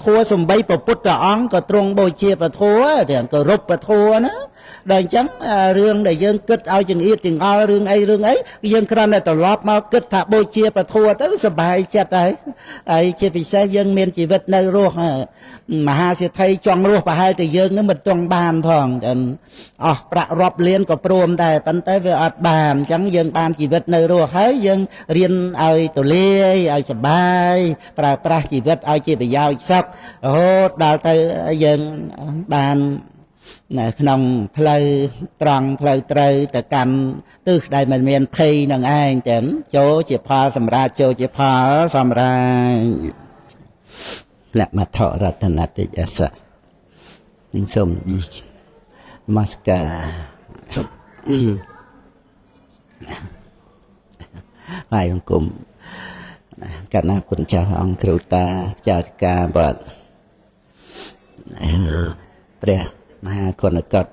ធัวសំបីប្រពុទ្ធអង្គក៏ទ្រង់បូជាពធัวទាំងគោរពពធัวណាដល់អញ្ចឹងរឿងដែលយើងគិតឲ្យចង្អៀតចង្អល់រឿងអីយើងគ្រាន់តែត្រឡប់មកគិតថាបូជាពធัวទៅសប្បាយចិត្តហើយជាពិសេសយើងមានជីវិតនៅរស់មហាសេដ្ឋីចង់រស់ប្រហែលតែយើងនឹងមិនទាន់បានផងអស់ប្រាក់រាប់លានក៏ព្រមដែរប៉ុន្តែវាអត់បានអញ្ចឹងយើងបានជីវិតនៅរស់ហើយយើងរៀនឲ្យទូលាយឲ្យសប្បាយប្រើប្រាស់ជីវិតឲ្យជាប្រយោជន៍សុខរហូតដល់ទៅយើងបានក្នុងផ្លូវត្រង់ផ្លូវត្រូវទៅកាន់ទិសដែលមិនមានភ័យនឹងឯងចឹងចូលជាផលសម្រាប់ចូលជាផលសម្រាប់លក្ខមថរតនតិយសៈសូមនមស្ការហើយអង្គមកណ្ណាគុណចាស់អង្គគ្រូតាចារិកាបាត់ព្រះមហាគុណកត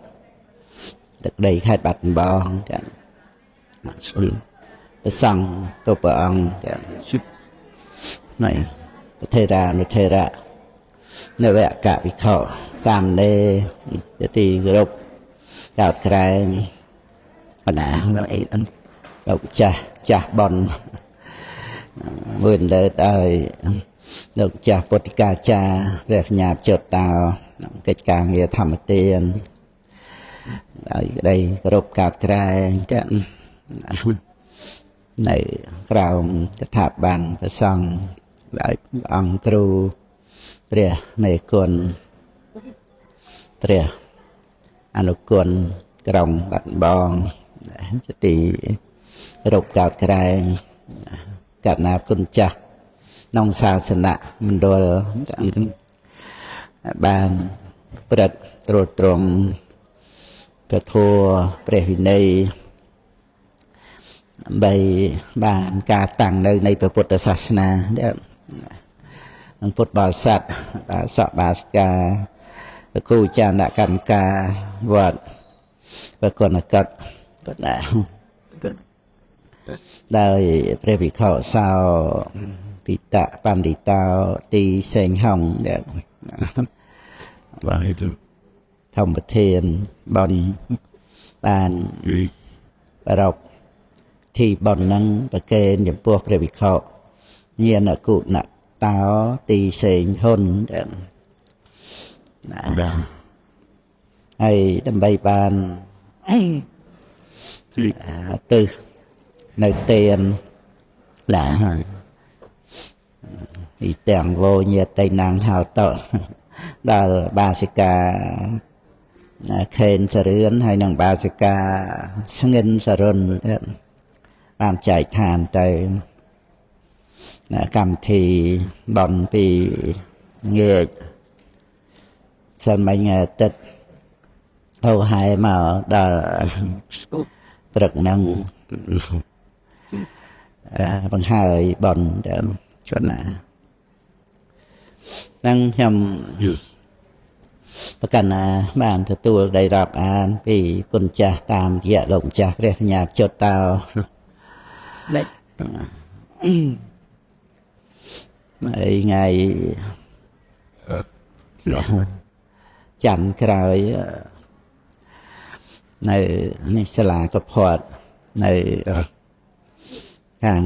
ទឹកដីខេត្តបាត់ដំបងចា៎ព្រះសង្ឃទៅព្រះអង្គចា៎ណៃប្រធេរានុធេរៈនវកវិខោសាមណេរទីគោរពចោតក្រែងបណ្ណាលោកចាស់បនមួយលើកឲ្យលោកចាស់ពុទ្ធកាចាព្រះបញ្ញាចុតតោកិច្ចការងារធម្មទានហើយក្តីគោរពកោតក្រែងចានៅក្រោមស្ថាប័នព្រះសង្ឃដោយអង្គគ្រូព្រះមេគុណព្រះអនុគុណក្រុងបាត់ដំបងជាទីគោរពកោតក្រែងកណ្ណាគុណចាស់ក្នុងសាសនៈមណ្ឌលបានព្រឹត្តត្រួតត្រងព្រះធម៌ព្រះវិន័យបីបានការតាំងនៅនៃព្រះពុទ្ធសាសនានឹងពុទ្ធបរិស័ទសកបាសិកាគ្រូចារណកម្មការវត្តព្រះគុណកតក៏ដែរដោយព្រះវិខោសោពិតបណ្ឌិតោទីសេងហុងដែលបាទធម្មប្រធានបនបានប្រពទីបននឹងប្រកេនចំពោះព្រះវិខោញាណគុណតោទីសេងហ៊ុនដែលហើយដើម្បីបានទៅនៅទៀនឡាហើយទាំងវោញាតៃណាំងហៅតដល់បាសិកាខេនសរឿនហើយនឹងបាសិកាស្ងិនសរុនបានចែកឋានទៅកម្មវិធីបន់ពីងាកសិនមិញទឹកហៅហែមកដល់ព្រឹកហ្នឹងបង្ហើយបន់ទៅគាត់ណានឹងខ្ញុំប្រកាន់ណាបានទទួលได้รับអានពីគុណចាស់តាមរយៈលោកម្ចាស់ព្រះបញ្ញាចុតតោលេចហើយថ្ងៃច័ន្ទក្រោយនៅនេះសាលាកផាត់នៅខាង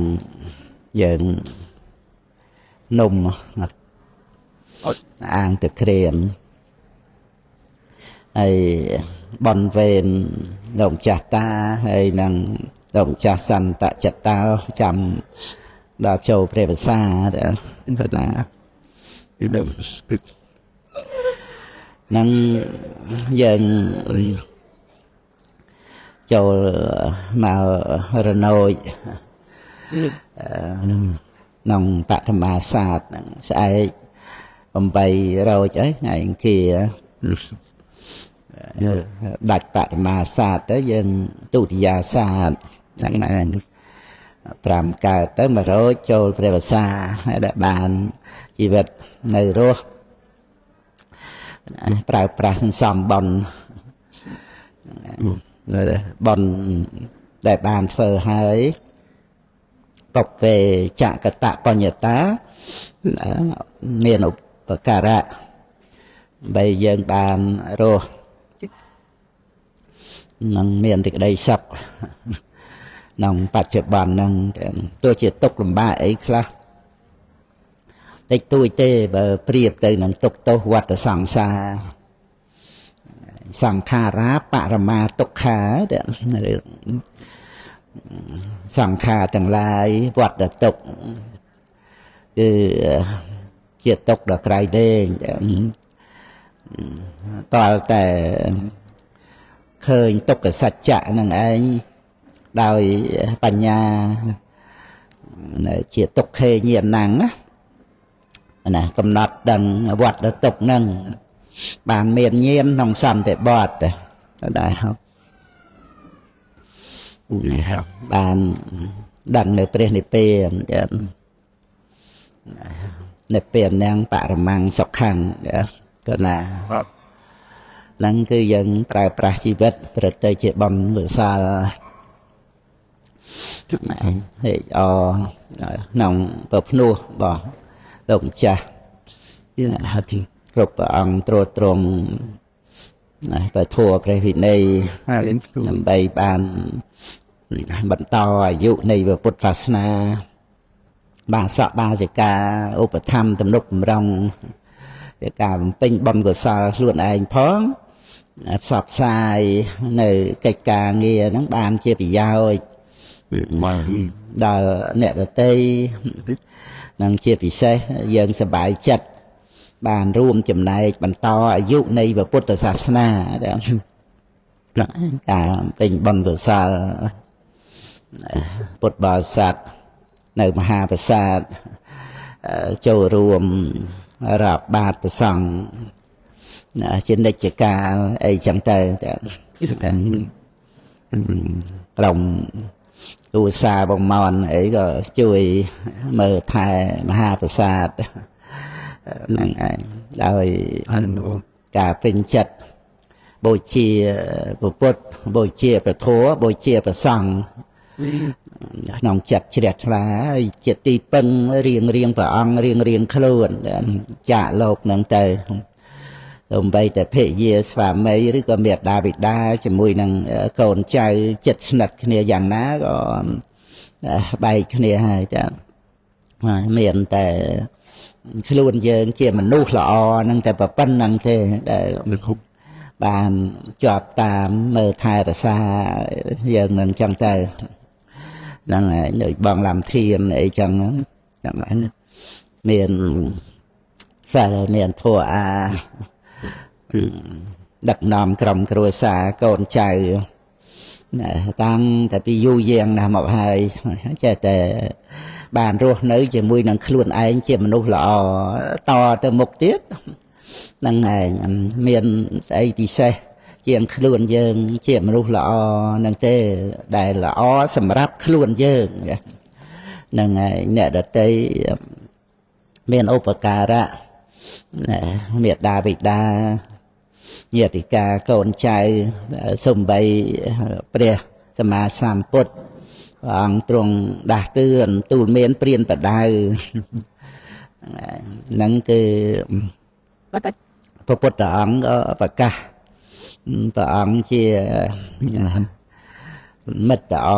យើងនំអាងទឹកក្រៀមហើយបនវេនលោកម្ចាស់តាហើយនឹងលោកម្ចាស់សន្តចតោចាំដល់ចូលព្រះភាសាទៅណានឹងយើងចូលមករណូចក្នុងបឋមាសាទនឹងស្អែក8រោចអីថ្ងៃអង្គាដាច់បឋមាសាទទៅយើងទុតិយាសាទហ្នឹងណា5កើតទៅ1រោចចូលព្រះវសាហើយដែលបានជីវិតនៅរស់ប្រើប្រាស់សន្សំបន់បន់ដែលបានធ្វើហើយបព្វេចកតបញ្ញតាមាន បការៈបីយើងបានរស់នឹងមានទីក្តីសុខក្នុងបច្ចុប្បន្នហ្នឹងទោះជាទុកលំបាកអីខ្លះតិចតួចទេបើប្រៀបទៅនឹងទុកទោសវត្តសង្សារសង្ខារាបរមាទុក្ខារឿងសង្ខារទាំងឡាយវត្តទុក្ខគឺជាទុក្ខដ៏ក្រៃលែងតើតែឃើញទុក្ខសច្ចៈនឹងឯងដោយបញ្ញាជាទុក្ខេញាណังណាកំណត់ដឹងវត្តទុក្ខនឹងបានមានញាណក្នុងសន្តិបទដែរហើយបានដឹងនៅព្រះនិព្វាននិព្វាននាងបរមង្គសុខੰក៏ណាហ្នឹងគឺយើងប្រើប្រាស់ជីវិតប្រតិជាបុណ្យវិសាលហេតុក្នុងប្រភ្នោះរបស់លោកម្ចាស់យើងហៅគ្រប់ព្រះអង្គត្រួតត្រងបើធัวព្រះវិន័យដើម្បីបានបន្តអាយុនៃពុទ្ធសាសនាបាសកបាសិកាឧបត្ថម្ភទំនុកបំរុងជាការបំពេញបុណ្យកុសលខ្លួនឯងផងផ្សព្វផ្សាយនៅកិច្ចការងារហ្នឹងបានជាប្រយោជន៍ដល់អ្នកដទៃនិងជាពិសេសយើងសប្បាយចិត្តបានរួមចំណែកបន្តអាយុនៃពុទ្ធសាសនាការពេញបុណ្យកុសលពុទ្ធបរិស័ទនៅមហាប្រាសាទចូលរួមរាប់បាតព្រះសង្ឃជានិច្ចកាលអីចឹងទៅក្រុមឧស្សាហ៍បងមនអីក៏ជួយមើលថែមហាប្រាសាទហ្នឹងឯងដោយការពេញចិត្តបូជាពុទ្ធបូជាព្រះធម៌បូជាព្រះសង្ឃក្នុងចិត្តជ្រះថ្លាជាទីពឹងរៀងព្រះអង្គរៀងខ្លួនចាកលោកនឹងទៅដើម្បីតែភរិយាស្វាមីឬក៏មេដាបិតាជាមួយនឹងកូនចៅចិត្តស្និទ្ធគ្នាយ៉ាងណាក៏បែកគ្នាហើយចាមានតែខ្លួនយើងជាមនុស្សល្អនឹងតែប៉ុណ្្នឹងទេដែលបានជាប់តាមមើលថែរក្សាយើងនឹងចឹងទៅហ្នឹងហើយនៅបងឡាំធានអីចឹងហ្នឹងមានសិលមានធម៌ដឹកនាំក្រុមគ្រួសារកូនចៅតាំងតែពីយូរយាងណាស់មកហើយចេះតែបានរស់នៅជាមួយនឹងខ្លួនឯងជាមនុស្សល្អតទៅមុខទៀតហ្នឹងឯងមានស្អីពិសេសជាងខ្លួនយើងជាមនុស្សល្អហ្នឹងទេដែលល្អសម្រាប់ខ្លួនយើងហ្នឹងឯងអ្នកដទៃមានឧបការៈមេដាបិតាញាតិកាកូនចៅសំបីព្រះសម្មាសម្ពុទ្ធព្រះអង្គទ្រង់ដាស់តឿនទូលមានព្រានបដៅហ្នឹងគឺព្រះពុទ្ធអង្គក៏ប្រកាសព្រះអង្គជាមិត្តល្អ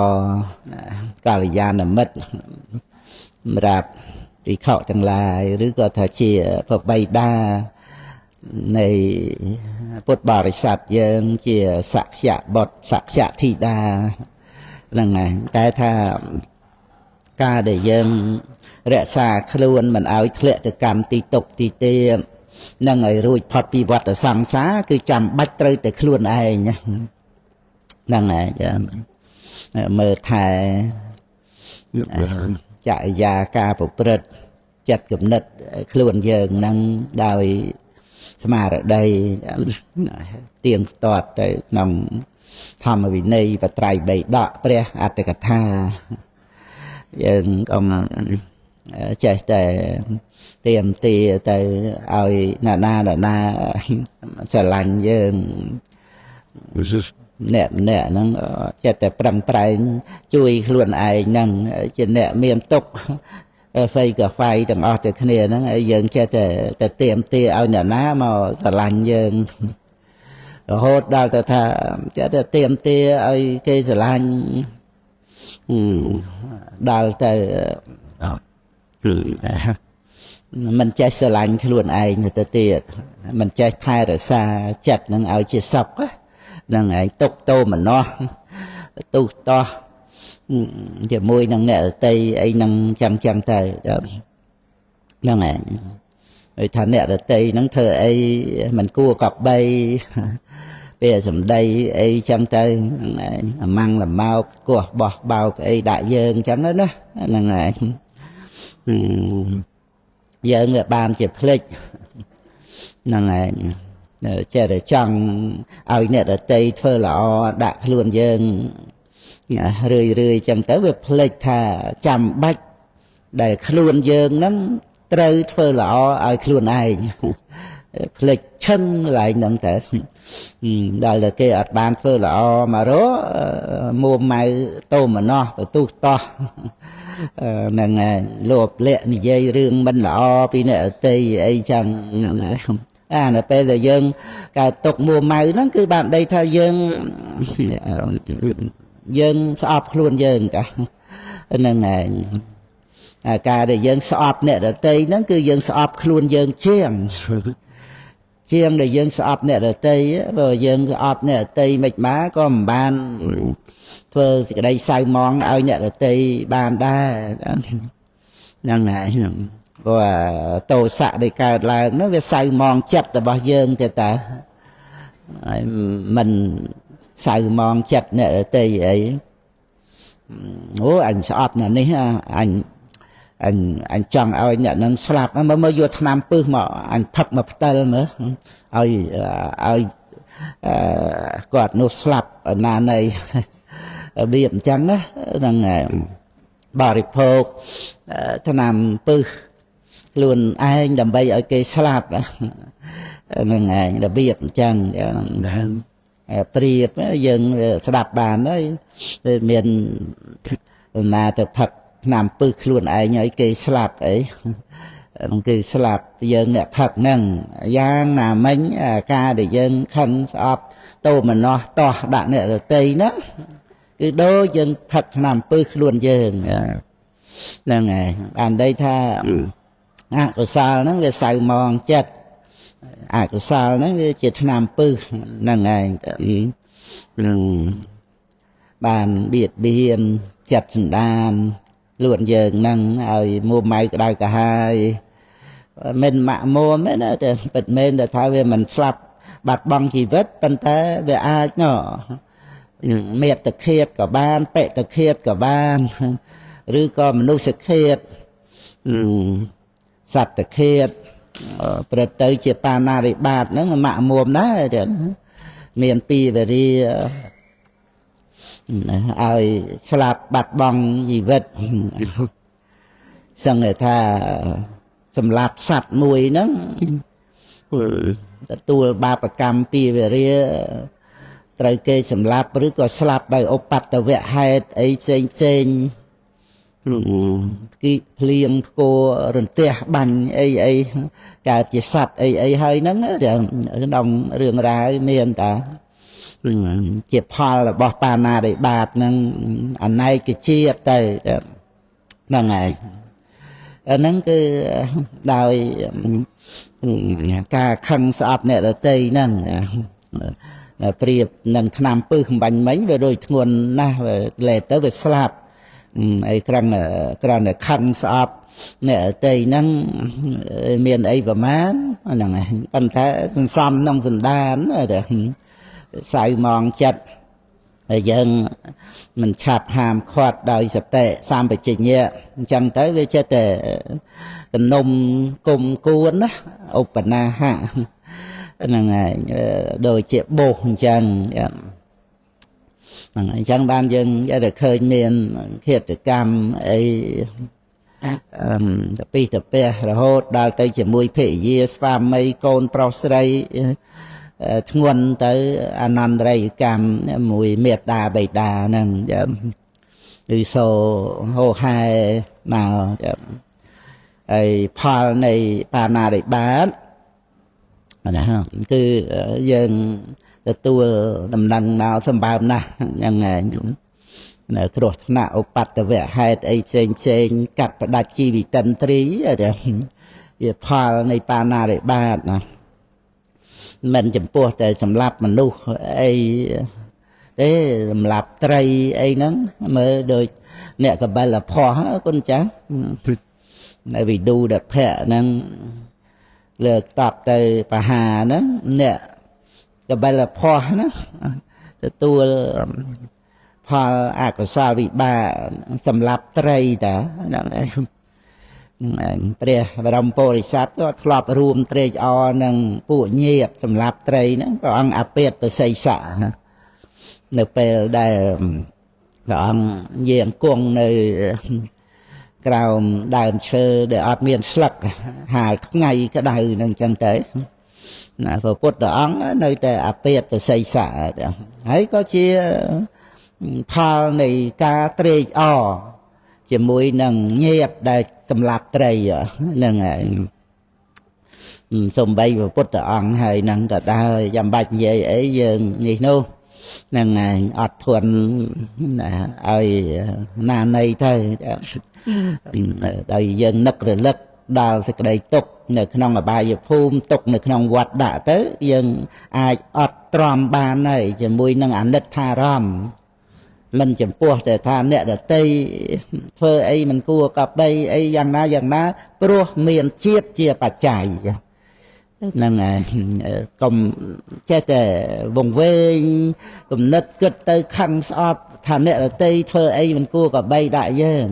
កល្យាណមិត្តសម្រាប់ភិក្ខុទាំងឡាយឬក៏ថាជាប្របីតានៃពុទ្ធបរិស័ទយើងជាសក្យបុត្រសក្យធីតាហ្នឹងហើយតែថាការដែលយើងរក្សាខ្លួនមិនឲ្យធ្លាក់ទៅកម្មទីទុកទីទាបនឹងឲ្យរួចផុតពីវត្តសង្សារគឺចាំបាច់ត្រូវតែខ្លួនឯងហ្នឹងហើយមើលថែចរិយាការប្រព្រឹត្តចិត្តគំនិតខ្លួនយើងនឹងដោយស្មារតីទៀងទាត់ទៅក្នុងធម្មវិន័យបត្រៃបិដកព្រះអត្តកថាយើងកុំចេះតែទៀមទាទៅឲ្យណាស្រឡាញ់យើងអ្នកហ្នឹងចេះតែប្រឹងប្រែងជួយខ្លួនឯងហ្នឹងជាអ្នកមានទុក្ខ phây cà phai từng ở từ kia nó dân che từ tiệm tia ở nhà ná mà sờ lạnh dân hốt đào từ thà che từ tiệm tia ở cây sờ lạnh đào từ mình chạy sờ lạnh cái luôn ai người ta tiệt mình chạy thay rồi xa chặt nó ở chia sọc á năng ấy tục tô mà nó tu to giờ môi năng nè tây ấy năng chăng chăng tây năng này rồi thằng nè tây năng thơ ấy mình cua cọp bay bây giờ sầm đây ấy chăng tây mang làm mau cua bỏ bao cái đại dương chẳng đó đó năng này giờ người bàn chụp click năng này che để chăng ai nè ở tây thơ là đã luôn dân rười chẳng tới về plek thà chăm bách để luôn dân nó trời thơ là ai luôn ai plek chân lại nâng tới đây là cái ở bàn thơ là mà đó mua mai tô mà no và tu to nâng lộp lẹ như dây rương bên là vì nè ở tây ấy chẳng là bây giờ dân cả tục mùa mày nó cứ bạn đây thay dân sọp luôn dân cả nên này cả để dân sọp nè ở tây nó cứ dân sọp luôn dân chiêng để dân sọp nè ở tây rồi dân sọp nè ở tây mệt má có một ban thưa cái đây sai món ao nè ở tây ban đa nên này và tổ xạ để cả là nó về sai mòn chặt là bao giờ thì ta mình sai mòn chặt nè tây ấy anh sọp nè ní anh chọn ai nhận nó slap nó mới vô tham pư mà anh phật mà tay nữa ai quạt nó slap ở nà này biển trắng á rằng bà rịp phô tham pư luôn ai đầm bay ở cây slap nên ngày là biết chăng priệp dân slap bàn đấy miền là từ Phật nằm pư luôn ai nhảy cây slap ấy cây slap dân là Phật nâng giang là mấy ca để dân khăn sọp tô mà nó to đạn nè rồi tây nó cái đô dân Phật nằm pư luôn dân nên ngày bàn đây tha của sao nó về sai mòn chết của sao nó về chết nam pư năng ngày bàn biệt biên chặt đàn luôn giờ năng ai mua máy cái đây cả hai mình mạ mua mấy nó thì bật men để thay về mình slap bạt băng chỉ vết bên té về ai nhỏ mệt thực hiện cả ban pệ thực hiện cả ban rồi còn mình nuôi thực hiện sạch thực hiệnประเตยเจปานาริบาทนั่นมาโมมนะเดี๋ยวเมียนปีไปดีเอาสลับบัดบองยีเวทสังเกตถ้าสำหรับสัตว์มวยนั้นตัวบาปกรรมปีไปเรียไตรเกสำหรับหรือก็สลับไปอปัตตะเวหายไอ้เซงcái liền cô rồi tia bành ấy cả chỉ sạch ấy hơi nắng đồng rừng ra miền ta chỉ pha là bỏ pana để bạt năng anh này cái chia tay là ngày nắng cái đào cả khăn sạp này là tây năng priệp năng tham pư bành mấy về rồi nguồn na về lệ tới về slapไอ้ครั้งคันสอบเนี่ยเตยนั่งเมียนไอ้ประมาณนั่งไงปัญหาซ้ำน้องสันดานเดี๋ยวใส่มองจัดยังมันฉับหามขวดโดยสเตะซ้ำไปจริงเนี่ยจังtới với chế tệนมกุมกูนนะอุปนาฮะนั่งไงโดยเจ็บโบกจังchẳng ban dân gia được khơi miền thiệt cam ấy tập pe rồi hốt đào tới chỉ mùi phỉ gì phàm mấy con prosray nguồn tới anh đây cam mùi miệt đà bầy đà nè đi sổ hồ hai nào ហើយផលនៃបាណារិបាតណាគឺយើងទទួលដំណឹងមកសម្បើមណាស់ហ្នឹងហើយនៅគ្រោះថ្នាក់ឧបទ្ទវហេតុអីផ្សេងកាត់ផ្ដាច់ជីវិតិន្ទ្រីវាផលនៃបាណារិបាតណាមិនចំពោះតែសម្លាប់មនុស្សអីទេសម្លាប់ត្រីអីហ្នឹងមើលដូចអ្នកកបិលផោះគុណចាស់នៅវីឌូដែលភ័ក្រហ្នឹងលើកតបទៅបហាហ្នឹងអ្នកកបិលផោះហ្នឹងទទួលផលអកុសលវិបាកសម្លាប់ត្រីតាហ្នឹងព្រះបរមពុរិស័ទក៏ធ្លាប់រួមត្រេកអរនឹងពួកញាតិសម្លាប់ត្រីហ្នឹងព្រះអង្គអពេតបសិស័កនៅពេលដែលព្រះអង្គយាងគង់នៅក្រោមដើមឈើដែលអត់មានស្លឹកហាលថ្ងៃក្តៅហ្នឹងចឹងទៅណាព្រះពុទ្ធអង្គនៅតែអពេតបសិស័កហើយក៏ជាផលនៃការត្រេកអរជាមួយនឹងញាតិដែលសម្លាប់ត្រីហ្នឹងហើយសំបីព្រះពុទ្ធអង្គហើយហ្នឹងក៏ដែរចាំបាច់និយាយអីយើងនេះនោះហ្នឹងហើយអត់ធន់ណាឲ្យណានៃទៅដោយយើងនឹករលឹកដល់សេចក្តីទុក្ខនៅក្នុងអបាយភូមិទុក្ខនៅក្នុងវត្តដាក់ទៅយើងអាចអត់ទ្រាំបានហើយជាមួយនឹងអនិច្ចារម្មណ៍មិនចំពោះតែថាអ្នកដតីធ្វើអីមិនគួរកបីអីយ៉ាងណាព្រោះមានជាតិជាបច្ច័យហ្នឹងហើយកុំចេះតែវង្វេងគំនិតគិតទៅខឹងស្អប់ថាអ្នកដតីធ្វើអីមិនគួរកបីដាក់យើង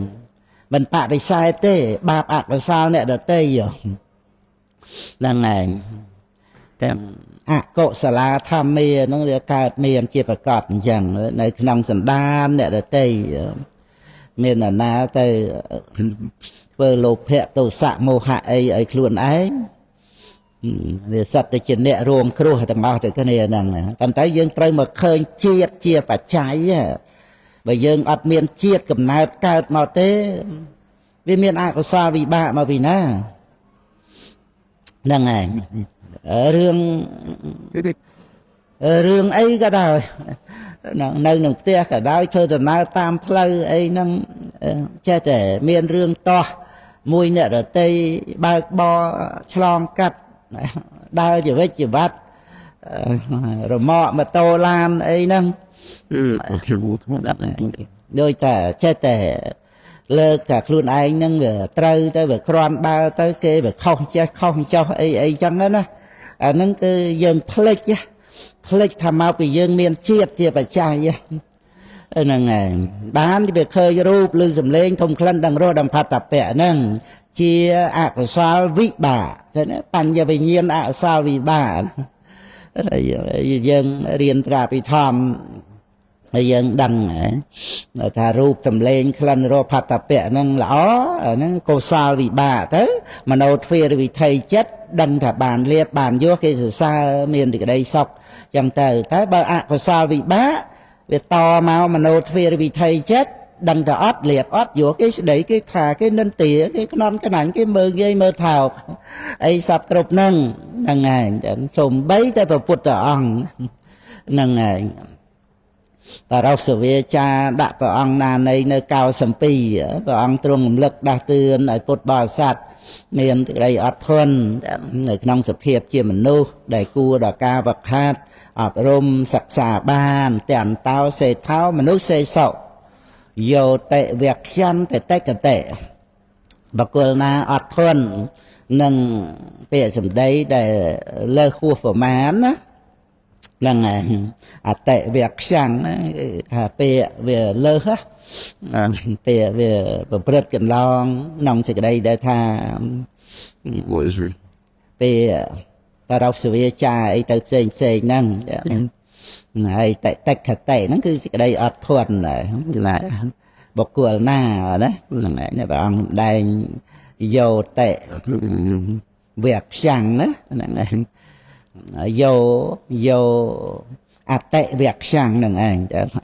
មិនបដិសេធទេបាបអកុសលអ្នកដតីហ្នឹងហើយទាំងអកុសលាធម្មាហ្នឹងវាកើតមានជាប្រកបអញ្ចឹងនៅក្នុងសន្តានអ្នកដតីមាននរណាទៅធ្វើលោភៈទោសៈមោហៈអីឲ្យខ្លួនឯងវាសត្វតែជាអ្នករងគ្រោះទាំងអស់ទៅគ្នាហ្នឹងប៉ុន្តែយើងត្រូវមកឃើញជាតិជាបច្ច័យបើយើងអត់មានជាតិកំណើតកើតមកទេវាមានអកុសលវិបាកមកពីណាហ្នឹងហើយរឿងអីក៏ដោយនៅក្នុងផ្ទះក៏ដោយធ្វើដំណើរតាមផ្លូវអីហ្នឹងចេះតែមានរឿងតោះមួយអ្នកដតីបើកបរឆ្លងកាត់ដើរជាវិជ្ជាវត្តរមាក់ម៉ូតូឡានអីហ្នឹងដូចតែចេះតែលើកតែខ្លួនឯងហ្នឹងវាត្រូវទៅវាក្រាន់បើទៅគេវាខុសចេះខុសចោះអីចឹងណាអាហ្នឹងគឺយើងភ្លេចថាមកពីយើងមានជាតិជាបច្ច័យហ្នឹងហើយបានវាឃើញរូបឬសំឡេងធំក្លិនដឹងរសដឹងផាត់តពៈហ្នឹងជាអកុសលវិបាកបញ្ញវិញ្ញាណអកុសលវិបាកយើងរៀនត្រាពិធម្មហើយយើងដឹងថារូបសំឡេងក្លិនរសផាត់តពៈហ្នឹងល្អហ្នឹងកុសលវិបាកទៅមโนទ្វេរវិធ័យចិត្តដឹងថាបានលៀបបានយកគេសរសើរមានទីក្តីសុខចឹងទៅតែបើអកុសលវិបាកវាតមកមโนទ្វេរវិធ័យចិត្តដឹងតែអត់លៀបអត់យកគេស្ដីគេថាគេនិន្ទាគេខ្នន់ខ្នាញ់គេមើលងាយមើលថោកអីសពគ្រប់ហ្នឹងហើយសំបីតែព្រះពុទ្ធអង្គហ្នឹងហើយបរោសវាចាដាក់ព្រះអង្គណានៃនៅកោសំពីព្រះអង្គទ្រង់រំលឹកដាស់តឿនឲ្យពុទ្ធបរិស័ទមានសេចក្តីអត់ធន់នៅក្នុងសភាពជាមនុស្សដែលគួរដល់ការវឹកហាត់អប់រំសិក្សាបានទាំងតោសេថោមនុស្សសេសោយោតិវៈខ្យន្តតិកតិបកលណាអត់ធន់នឹងពាក្យសម្ដីដែលលើសហួសប្រមាណណាហ្នឹងហើយអតិវៈខ្ចាំងថាពាក្យវាលើសពាក្យវាប្រព្រឹត្តកន្លងក្នុងសេចក្តីដែលថាពាក្យបរោសវាចាអីទៅផ្សេងហ្នឹងហើយតិខតិហ្នឹងគឺសេចក្តីអត់ធន់ណាបុគ្គលណាណាហ្នឹងហើយព្រះអង្គសម្ដែងយោតិវៈខ្ចាំងណាហ្នឹងហើយយោអតិវៈខ្ចាំងហ្នឹងឯង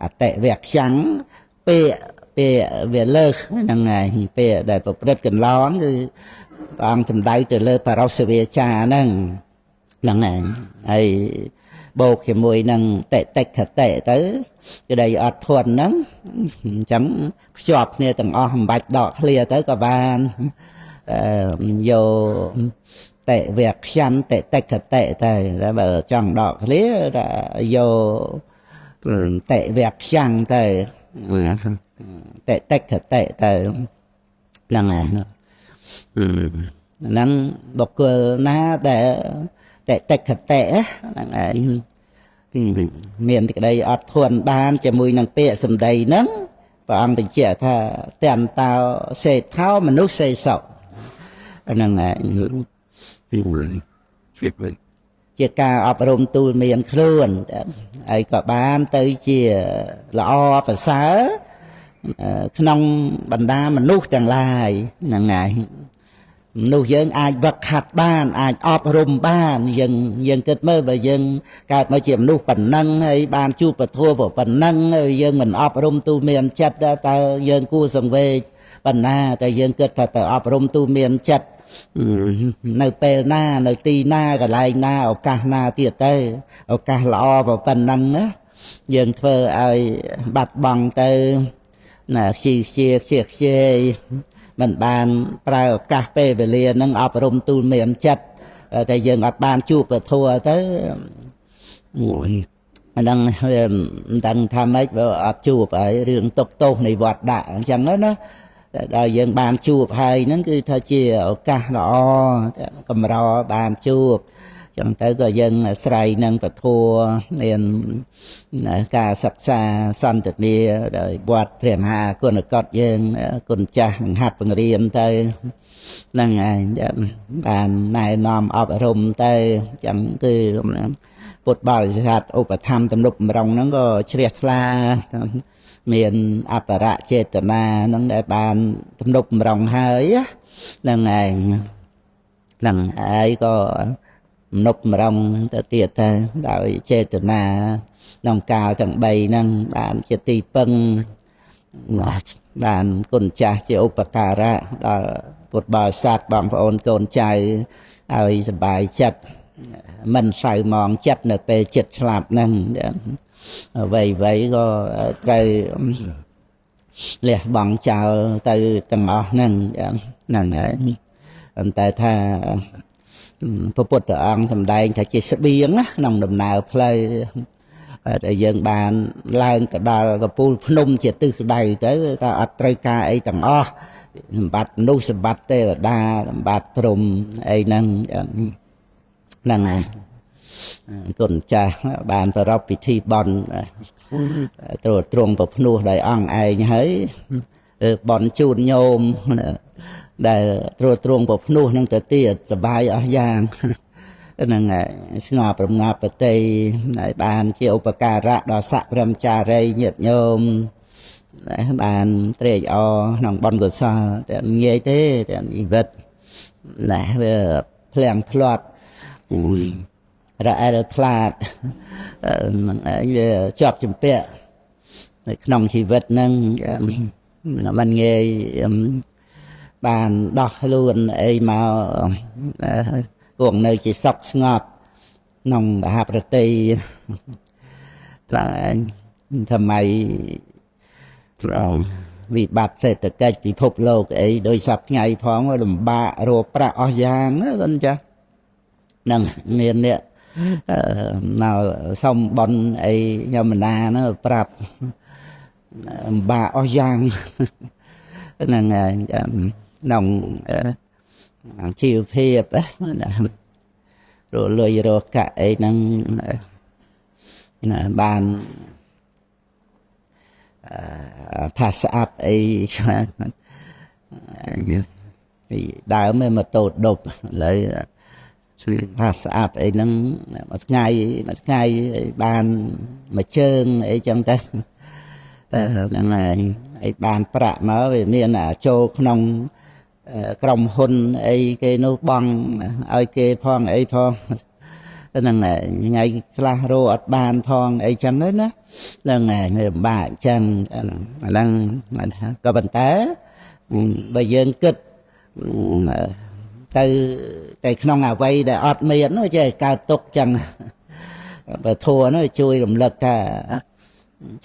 អតិវៈខ្ចាំងពាក្យវាលើសហ្នឹងឯងពាក្យដែលប្រព្រឹត្តកន្លងគឺ ông chấm đáy từ lơ parosavia cha nâng này ai bột thì mùi nâng tệ tách thật tệ tới cái đây ọt thuần nâng chẳng chọp nè tầng hầm bạch đỏ clear tới cả ban vô tệ việc chăn tệ tách thật tệ tới là bờ chẳng đỏ clear vô tệ việc chăn tới tệ tách thật tệ tới là này nâng bọc cơ ná để tệ tách thật tệ là này miền thì đây ọt thuần ban cho mùi năng bịa xâm đầy nâng và ông thì chia tha tiền tao xe tháo mà nút xe sậu nâng này chia ca ọp rung tu miền khuôn ấy có ban tới chia lọ và xá nông bần đa mà nút chẳng lại nâng này nụ dân ai vật hạt ban ai ọp rùm ban dân kết mơ và dân cả mà chiếm nụ phần nâng hay ban chu và thua vào phần nâng dân mình ọp rùm tu miền chất ta dân cu sông về phần na ta dân kết thật ọp rùm tu miền chất nơi pê na nơi ti na cả lại na ở cả na tiệt tê ở cả lọ vào phần nâng á dân thơ ai bạch bằng tê là xì mình bàn prao cà phê về liền nâng ọp rùm tu miền chất tại dân ọp ban chụp và thua tới đang tham ấy và ọp chụp ở rừng tốc tô này vọt đạ chẳng đó nó đời dân bàn chụp hay nó cứ thôi chia ở cả đó cầm rò bàn chụp chẳng tới có dân sài nâng và thua nên cả sắp xa son thật nia rồi bọt rèm hà con ở cọt dân con cha hạt bằng riêng tới năng ngày bàn này nòm ọp rùm tới chẳng cứ bột bảo hạt ốp tham tâm lục rồng nó có triệt la miền áp rạ chết na nó để bàn tâm lục rồng hơi năng ngày năng ai có nộp mà rong ta tiệt ta đạo chê từ na nông cao chẳng bày năng bạn chỉ tì phân bạn con cha chỉ upakara đó một bà sát bằng ôn con trai ai bài chặt mình xài mòn chặt là về chặt lạp năng vậy vậy có cây lẹ bằng chào từ tầng ọ năng ấy tại tha phật bột ông sầm đây thầy chỉ sẽ biến á nòng đầm nào play để dân bàn lan cả đà cái pu phun chỉ từ đây tới ta ở tây ca ấy tầng o bát nô sập bát tê đa bát prom ấy năng này còn cha bàn tờ rập bị thi bòn rồi trồng vào phun đại ông ấy nhấy bòn chun nhôm để rồi trồng vào phun năng tới tiệtสบายở giang năng ngọt rồng ngọt ở tây này bàn chiều bạc cà rạ đỏ sạ râm trà rây nhiệt nhôm bàn trề o nòng bòn của sa để nghe thế để vật lại về phèn plot ra ở plot về chọc chùm pẹ nòng chỉ vật năng mình nghe bàn đọc luôn ấy mà cuồng nơi chỉ sọc ngọt nòng hạp rực tây là thầm mày vì bạc sẽ tự cách vì phục lô ấy đôi sọc ngày phóng ở đùm bạ rô pra o giang á con cha nâng miền nè nào xong bọn ấy nhà mình na nó prap bà o giang nâng nòng chiều phê rồi lười rồi cả ấy năng bàn pass up ấy đào mới mà tột độc lấy pass up ấy năng một ngày bàn mà trơn ấy trong ta năng này ấy bàn prạ nó về miền à châu nông cầm hôn ấy cái nô băng ấy cái phong ấy phong năng này ngày claro ở bàn phong ấy chẳng đấy đó năng này người bà chẳng năng có vận té bây giờ kịch tạiក្នុងអ្វីដែលអត់មាននោះចេះកើតទុកចឹងបើធัวនោះជួយរំលឹកថា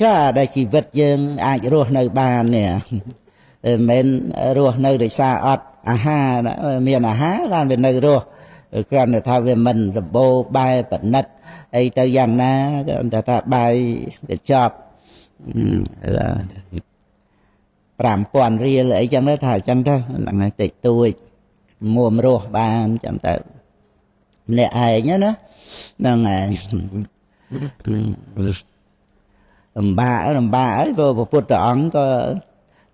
ចាដែលជីវិតយើងអាចរស់នៅបាននេះមិនមែនរស់នៅដោយសារអត់អាហារមានអាហារបានវានៅរស់គ្រាន់តែថាវាមិនសម្បូរបែបណិតអីទៅយ៉ាងណាគ្រាន់តែថាបាយកញ្ចប់5,000 រៀលអីចឹងទៅថាអញ្ចឹងទៅហ្នឹងហើយតិចតួចមួមរស់បានចឹងទៅម្នាក់ឯងណាហ្នឹងហើយលំបាកហើយព្រោះព្រះពុទ្ធអង្គក៏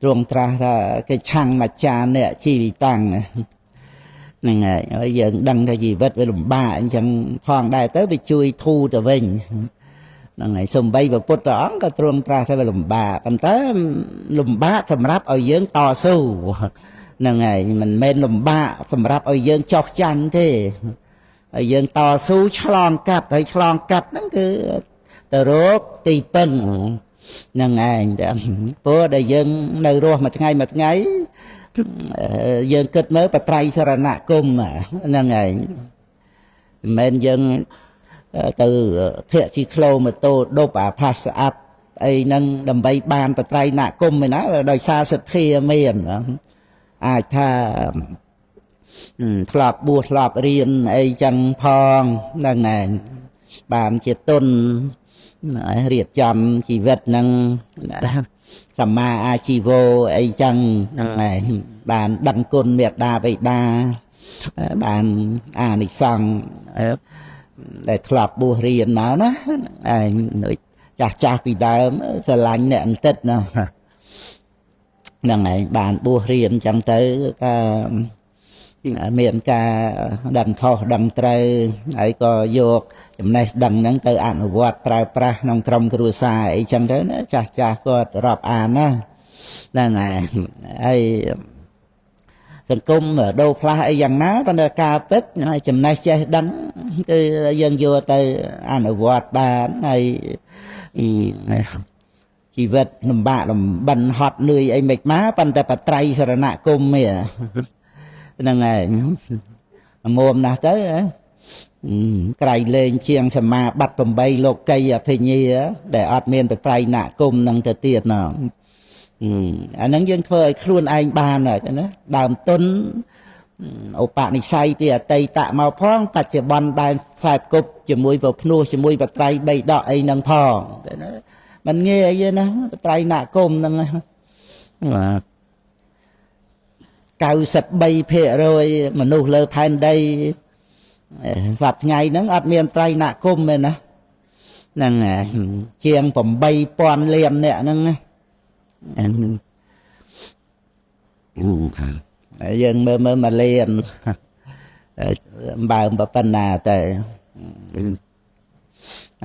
ទ្រង់ត្រាស់ថាគេឆាំងមច្ចាអ្នកជីវិតាំងហ្នឹងហើយយើងដឹងថាជីវិតវាលំបាកអញ្ចឹងផងដែរទៅវាជួយធូរទៅវិញហ្នឹងហើយសំបីព្រះពុទ្ធអង្គក៏ទ្រង់ត្រាស់ថាវាលំបាកប៉ុន្តែលំបាកសម្រាប់ឲ្យយើងតស៊ូហ្នឹងហើយមិនមែនលំបាកសម្រាប់ឲ្យយើងចោះចាញ់ទេហើយយើងតស៊ូឆ្លងកាត់ហើយឆ្លងកាត់ហ្នឹងគឺទៅរកទីពឹងហ្នឹងឯងព្រោះដែលយើងនៅរស់មួយថ្ងៃយើងគិតមើលបត្រៃសរណគមហ្នឹងឯងមិនមែនយើងទៅធាក់ជីក្លូម៉ូតូដប់អាផាសអាប់អីហ្នឹងដើម្បីបានបត្រៃណគមឯណាដោយសារសទ្ធាមានអាចថាធ្លាប់បួសធ្លាប់រៀនអីចឹងផងហ្នឹងឯងបានជាទុនរៀបចំជីវិតហ្នឹងសម្មាអាជីវោអីចឹងហ្នឹងឯងបានដឹងគុណមេត្តាបិតាបានអានិសង្ឃដែលធ្លាប់បួសរៀនមកណាឯងចាស់ពីដើមស្រឡាញ់អ្នកអន្តិតណាហ្នឹងឯងបានបួសរៀនចឹងទៅក៏មានការដឹងខុសដឹងត្រូវហើយក៏យកចំណេះដឹងហ្នឹងទៅអនុវត្តប្រើប្រាស់ក្នុងក្រុមគ្រួសារអីចឹងទៅណាចាស់គាត់រាប់អានណាហ្នឹងហើយសង្គមដូរផ្លាស់អីយ៉ាងណាប៉ុន្តែការពិតចំណេះចេះដឹងគឺយើងយកទៅអនុវត្តបានហើយជីវិតលំបាកលំបិនហត់នឿយអីមិនមកប៉ុន្តែបត្រៃសរណគមហ្នឹងឯងមុំណាស់ទៅក្រៃលែងជាងសមាបត្តិ8លោកីអភិញ្ញាដែលអត់មានបត្រៃណគមនឹងទៅទៀតណអាហ្នឹងយើងធ្វើឲ្យខ្លួនឯងបានណាដើមទុនឧបនិស្ស័យពីអតីតមកផងបច្ចុប្បន្នបានខ្សែគប់ជាមួយប្រភ្នោះជាមួយបត្រៃ3ដកអីហ្នឹងផងណាมันងាយអីណាបត្រៃណគមហ្នឹងបាទ93% មនុស្សលើផែនដីសប្តាហ៍ថ្ងៃហ្នឹងអត់មានត្រៃណគមទេណាហ្នឹងជាង 8,000 លានអ្នកហ្នឹងយើងមើលមួយលានបើប៉ុណ្ណាទៅ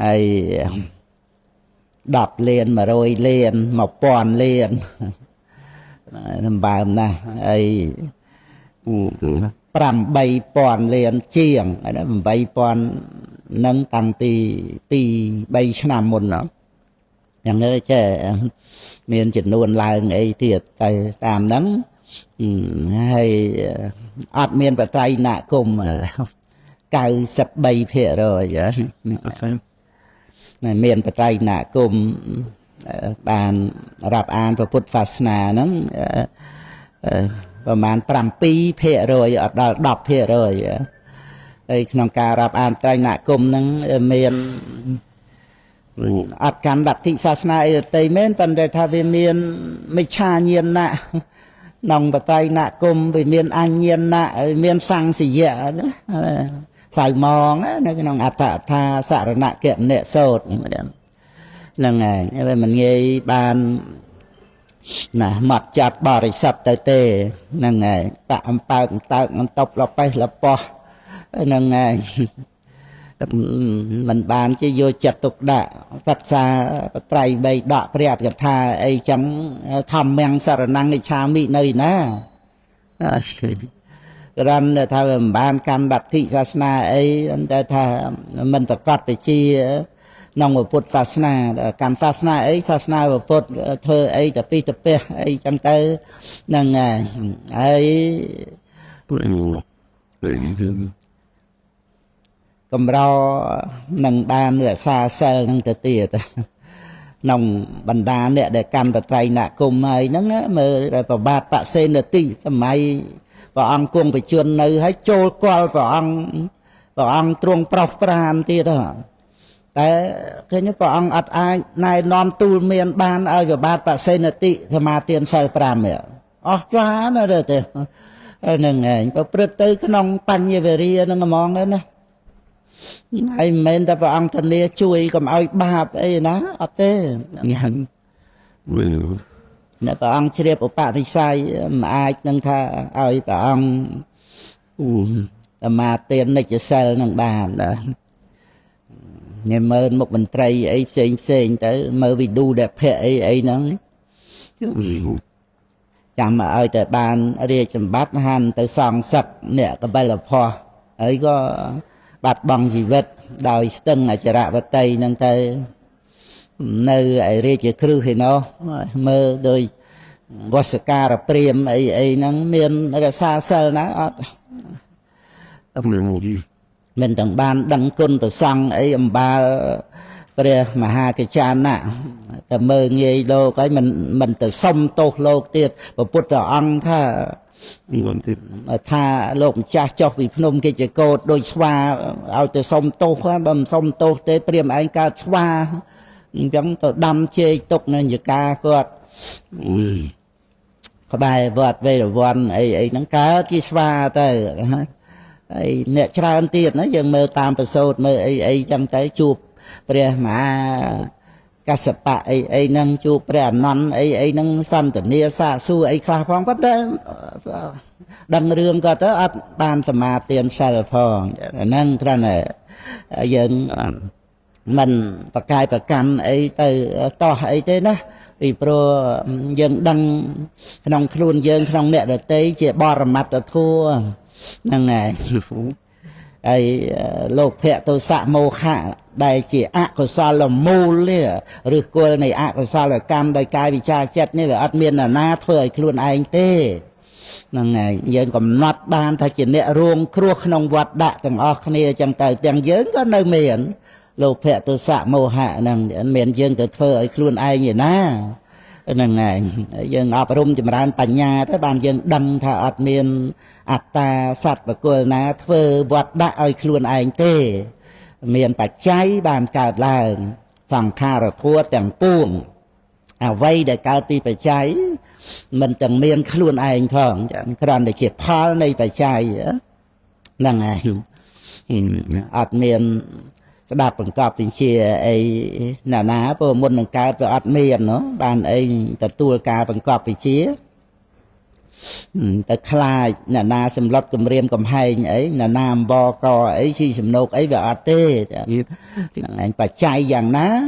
ហើយ10 លាន 100 លាន 1000 លានបើណាហើយ8,000 លានជាង8,000នឹងតាំងពី2-3 ឆ្នាំមុនយ៉ាងនេះចេះមានចំនួនឡើងអីទៀតទៅតាមហ្នឹងហើយអត់មានបត្រៃណគម93% មានបត្រៃណគមបានរាប់អានព្រះពុទ្ធសាសនាហ្នឹងប្រហែល 7% អត់ដល់ 10% ហើយក្នុងការរាប់អានត្រៃណគមហ្នឹងមានអត់កាន់លទ្ធិសាសនាអីទេមែនប៉ុន្តែថាវាមានមិច្ឆាញាណៈក្នុងបត្រៃណគមវាមានអញ្ញាណៈមានសង្សយៈណាសៅមងនៅក្នុងអដ្ឋថាសរណគមនៈសូត្រហ្នឹងហើយវាមិនងាយបានណាមកចាត់បរិស័ទទៅទេហ្នឹងហើយតាក់អំពើតើកអន្តប់លបេះលបោះហ្នឹងហើយមិនបានជាយកចិត្តទុកដាក់សិក្សាបត្រៃបីដកព្រះអត្ថកថាអីចឹងធម្មំសរណង្និច្ឆាមិនៅណាគ្រាន់តែថាមិនបានកម្មលទ្ធិសាសនាអីតែថាមិនប្រកបវិជ្ជាក្នុងពុទ្ធសាសនាកម្មសាសនាអីសាសនាពុទ្ធធ្វើអីតពីតពះអីចឹងទៅហ្នឹងហើយ cầm ro nâng ban nửa xa sel nâng tự tiệt nông bần đa nè để căn và trai nạ cùng ai nó mơ vào bát bạ sen nè tì mày vào ăn cuồng phải chuồn nơi hãy trôi qua vào ăn truông prọc pran tiệt đóแต่cái nhất vào ăn ai này non tu miền ban ai vào bát bạ sen nè tì thì mà tiền sai pram mẹ chóa nó rồi tiệt nâng này có bứt tới cái nông pan như vậy ria nó mong đấy nè ai men ta vào ăn thân lia chui cầm ai ba ấy ná thế nè vào ăn chia bộ bạc thì sai mà ai nâng tha ai vào ăn mà tiền này chỉ sell nâng bàn đó nghe mơ một mình trai ấy xem tới mơ vì đu đẹp hệ ấy nó chẳng mà ai tại bàn ria chấm bát han tới song sập nè cái bay là pho ấy có bát bằng gì vật đòi tưng ở chợ rạ vật tây nâng tới nơi ấy ria chỉ khử thì nó mơ đôi Vasca là priêm ấy nó miền nó xa xa nó mình đằng ban đăng côn và sang ấy ba bề mà hai cái cha nè ta mơ nghe đâu cái mình từ sông tô lô tiệt và bút ở ăn tha lộn cha cho vì phnom cái chỉ cô đôi xoa ao từ sông tô khoa bầm sông tô tới priêm anh ca xoa giống tôi đâm chê tục nên như ca quạt có bài vọt về rồi vòn ấy nó cá chi xoa tới ấy nè cha ăn tiền nó dừng mơ tam bờ sốt mơ ấy trong tới chụp bề mà cá sập bạ ấy nâng chụp bề nón ấy nâng xăm từ nia xa xu ấy khá phong bắt đó đăng rương có tới ấp ban sầm ma tiền sài phong nâng ra này dừng mình bạc cài bạc cam ấy từ to ấy thế đó vì pro dừng đăng nông khuôn dừng nông mẹ được tới chỉ bò mặt là thua năng này ai lục phệ tôi xạ mô khả đây chỉ ạ của sao là mô lìa rồi cô này ạ của sao là cam đây cai vì cha chết như vậy admin là na thôi luôn anh tê năng này dân còn nót ban thay chỉ nè ruộng kruộc nông vật đã từng ở kia chẳng tới tiếng dớn có nơi miền lục phệ tôi xạ mô hạ năng miền dân từ thôi luôn anh vậy na năng này dân ở rung chìm ran bành nhà tới bàn dân đâm thà ọt miền ta sạch và cô ná thơ vật đã ơi luôn anh tê miền bạch cháy bàn cả là phòng kha rồi thua chẳng buông vây để cao ti bạch cháy mình chẳng miền luôn anh thôi chẳng còn để kịp phá này bạch cháy năng này ọt miền đạp bằng cọp thì chia ấy nà ná bộ môn bằng cao về ọt miền nó bàn ấy ta tua cao bằng cọp thì chia ta khai nà na xem lót cầm riêng cầm hay ấy nà nam bò cò ấy si xem nốt ấy về ọt tê anh bà chạy dạng ná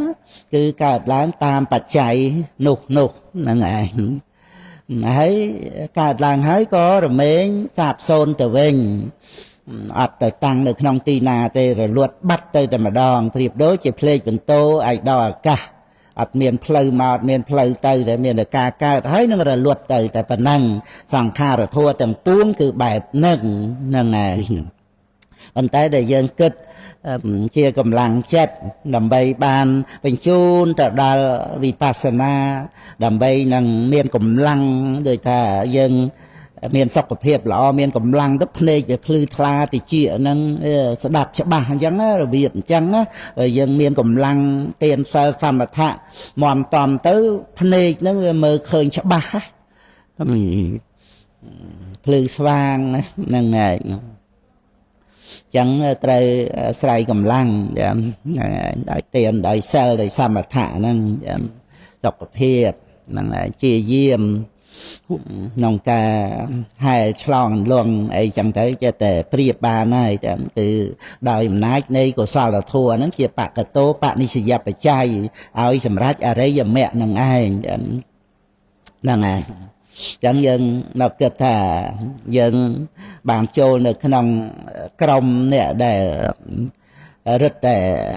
cứ cả láng tam bà chạy nục nè anh ấy cả làng hãy có rồi mấy sạp xôn từ vinh ọt tới tăng được nông tì nà tê rồi luật bắt tới mà đòn thiệp đối chỉ plei bình tô ai đò cả ọt miền plei mà miền plei tới để miền được ca thấy nó là luật tới tại phần năng sang kha rồi thua từng tuông cứ bài nâng này vấn tay để dân kích chia cầm lăng chết đầm bay ban bình chun tại đà vipassana đầm bay nâng miền cầm lăng đời ta dân miền sọc của hiệp là miền cầm lăng đất này để phơi thla thì chia nâng sẽ đạp sẽ bà chẳng rồi biển chẳng rồi dân miền cầm lăng tiền sa tham mà thạ mòn toàn tới này nó mơ khơi sẽ bà phơi vàng nâng này chẳng trời sài cầm lăng đại tiền đại sel đại sa mà thạ nâng sọc của hiệp nâng là chia diêm nông ca hai slong luôn ấy chẳng tới cho tệ priệp ba này chẳng từ đòi nát này của sao là thua nó chia bạc cái tố bạn đi sử dụng chai ao sầm rách ở đây giờ mẹ nằng ai chẳng nằng ai chẳng dân nó kết thà dân bàn châu được cái nông crom nè để rất để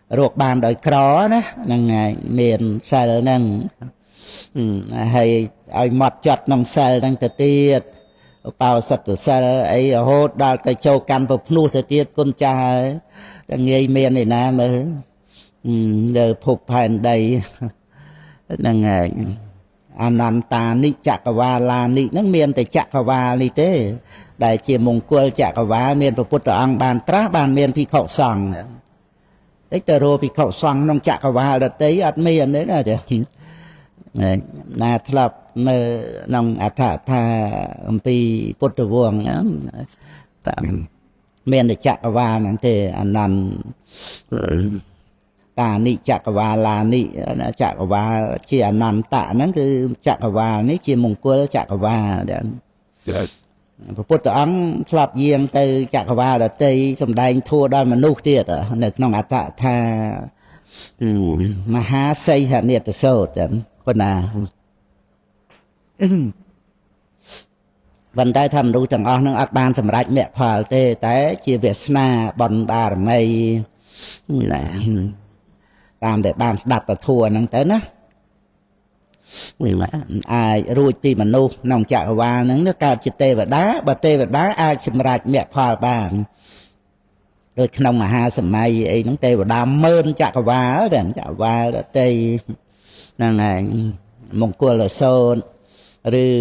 ruột bàn đòi khó đó nằng ai miền sai nằng hay ai mọt chọt nông sờ đang tự tiệt bao sạch sa ấy hốt đào tay châu căn bập nu thời tiết con trai đang nghe miền này nè mà giờ phục hành đầy đang ngày Ananta ni Chakawala ni nâng miền tại Chakawala thế đại chia mông quơ Chakawala miền của Phật ông bàn trá bàn miền thì khẩu sòng đấy tờ rô thì khẩu sòng nông Chakawala là tới ăn miền đấy là chứ na thập mơ nông thả tha pi Phật vuông miền tại Chakawala năng thế anhตานิจักรวาลานิจักรวาเชียนันตะนั่นคือจักรวาลนี่เชียมงคลจักรวาลเดี๋ยวพระพุทธองค์สลับเยียงtừจักรวาลเตยสมได้ทั่วด้านมนุษย์เตี้ยนึกน้องอัตตาธามหาไสหเนตโสดคนน่ะวันได้ทำรู้จังอ๋อนั่งอักบานสำรัจเมียพอเตแต่เชียเวสนาบอนบารมีนี่แหละตามแต่บ้านดับประทัวนั่งแต่นะนี่แหละรู้ปีมนุษย์น้องจักรวาลนั่งนึกการจิตเตวดาบัตเตวดาสำรัจเมียพอบ้านโดยขนมมหาสมัยไอ้น้องเตวดาเมินจักรวาลแต่จักรวาลเตยนั่งไงมงคลโซนหรือ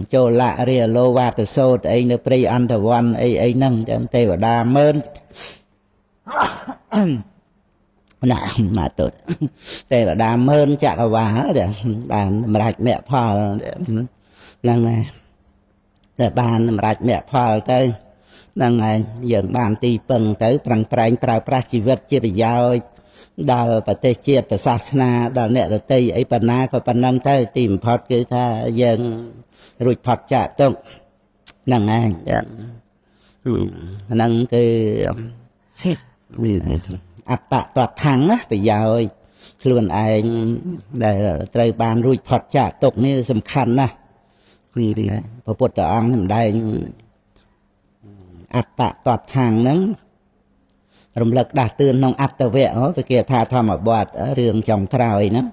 โจละเรียโลวาตโซดไอ้เนปรีอันทวันไอ้นั่งจังเทวดาเมินน่ะมาตุดเทวดาเมินจักรวาลเดี๋ยวบานมรักแม่พ่อนั่งไงแต่บานมรักแม่พ่อเต้นั่งไงอย่างบานตีเปิงเต้ปรังแปลงปราประชีวิตเจียบยาวดาวประเทศเจียบศาสนาดาวเนี่ยเราเตยไอ้ปัญนาก็ปัญนำเต้ตีมพอดคือถ้ายังรุ่ยพอดจะต้องนั่งไงนั่งคืออัตตะตัดถังนะไปยาวคล้วนไอ้ได้ไตรบานรุ่ยพอดจะตกนี่สำคัญนะนี่เลยพระพุทธองค์ทำได้อัตตะตัดถังนั้นรำลึกด่าเตือนน้องอัตตะเวะไปเกี่ยท่าทำบวชเรื่องจำคราวนะ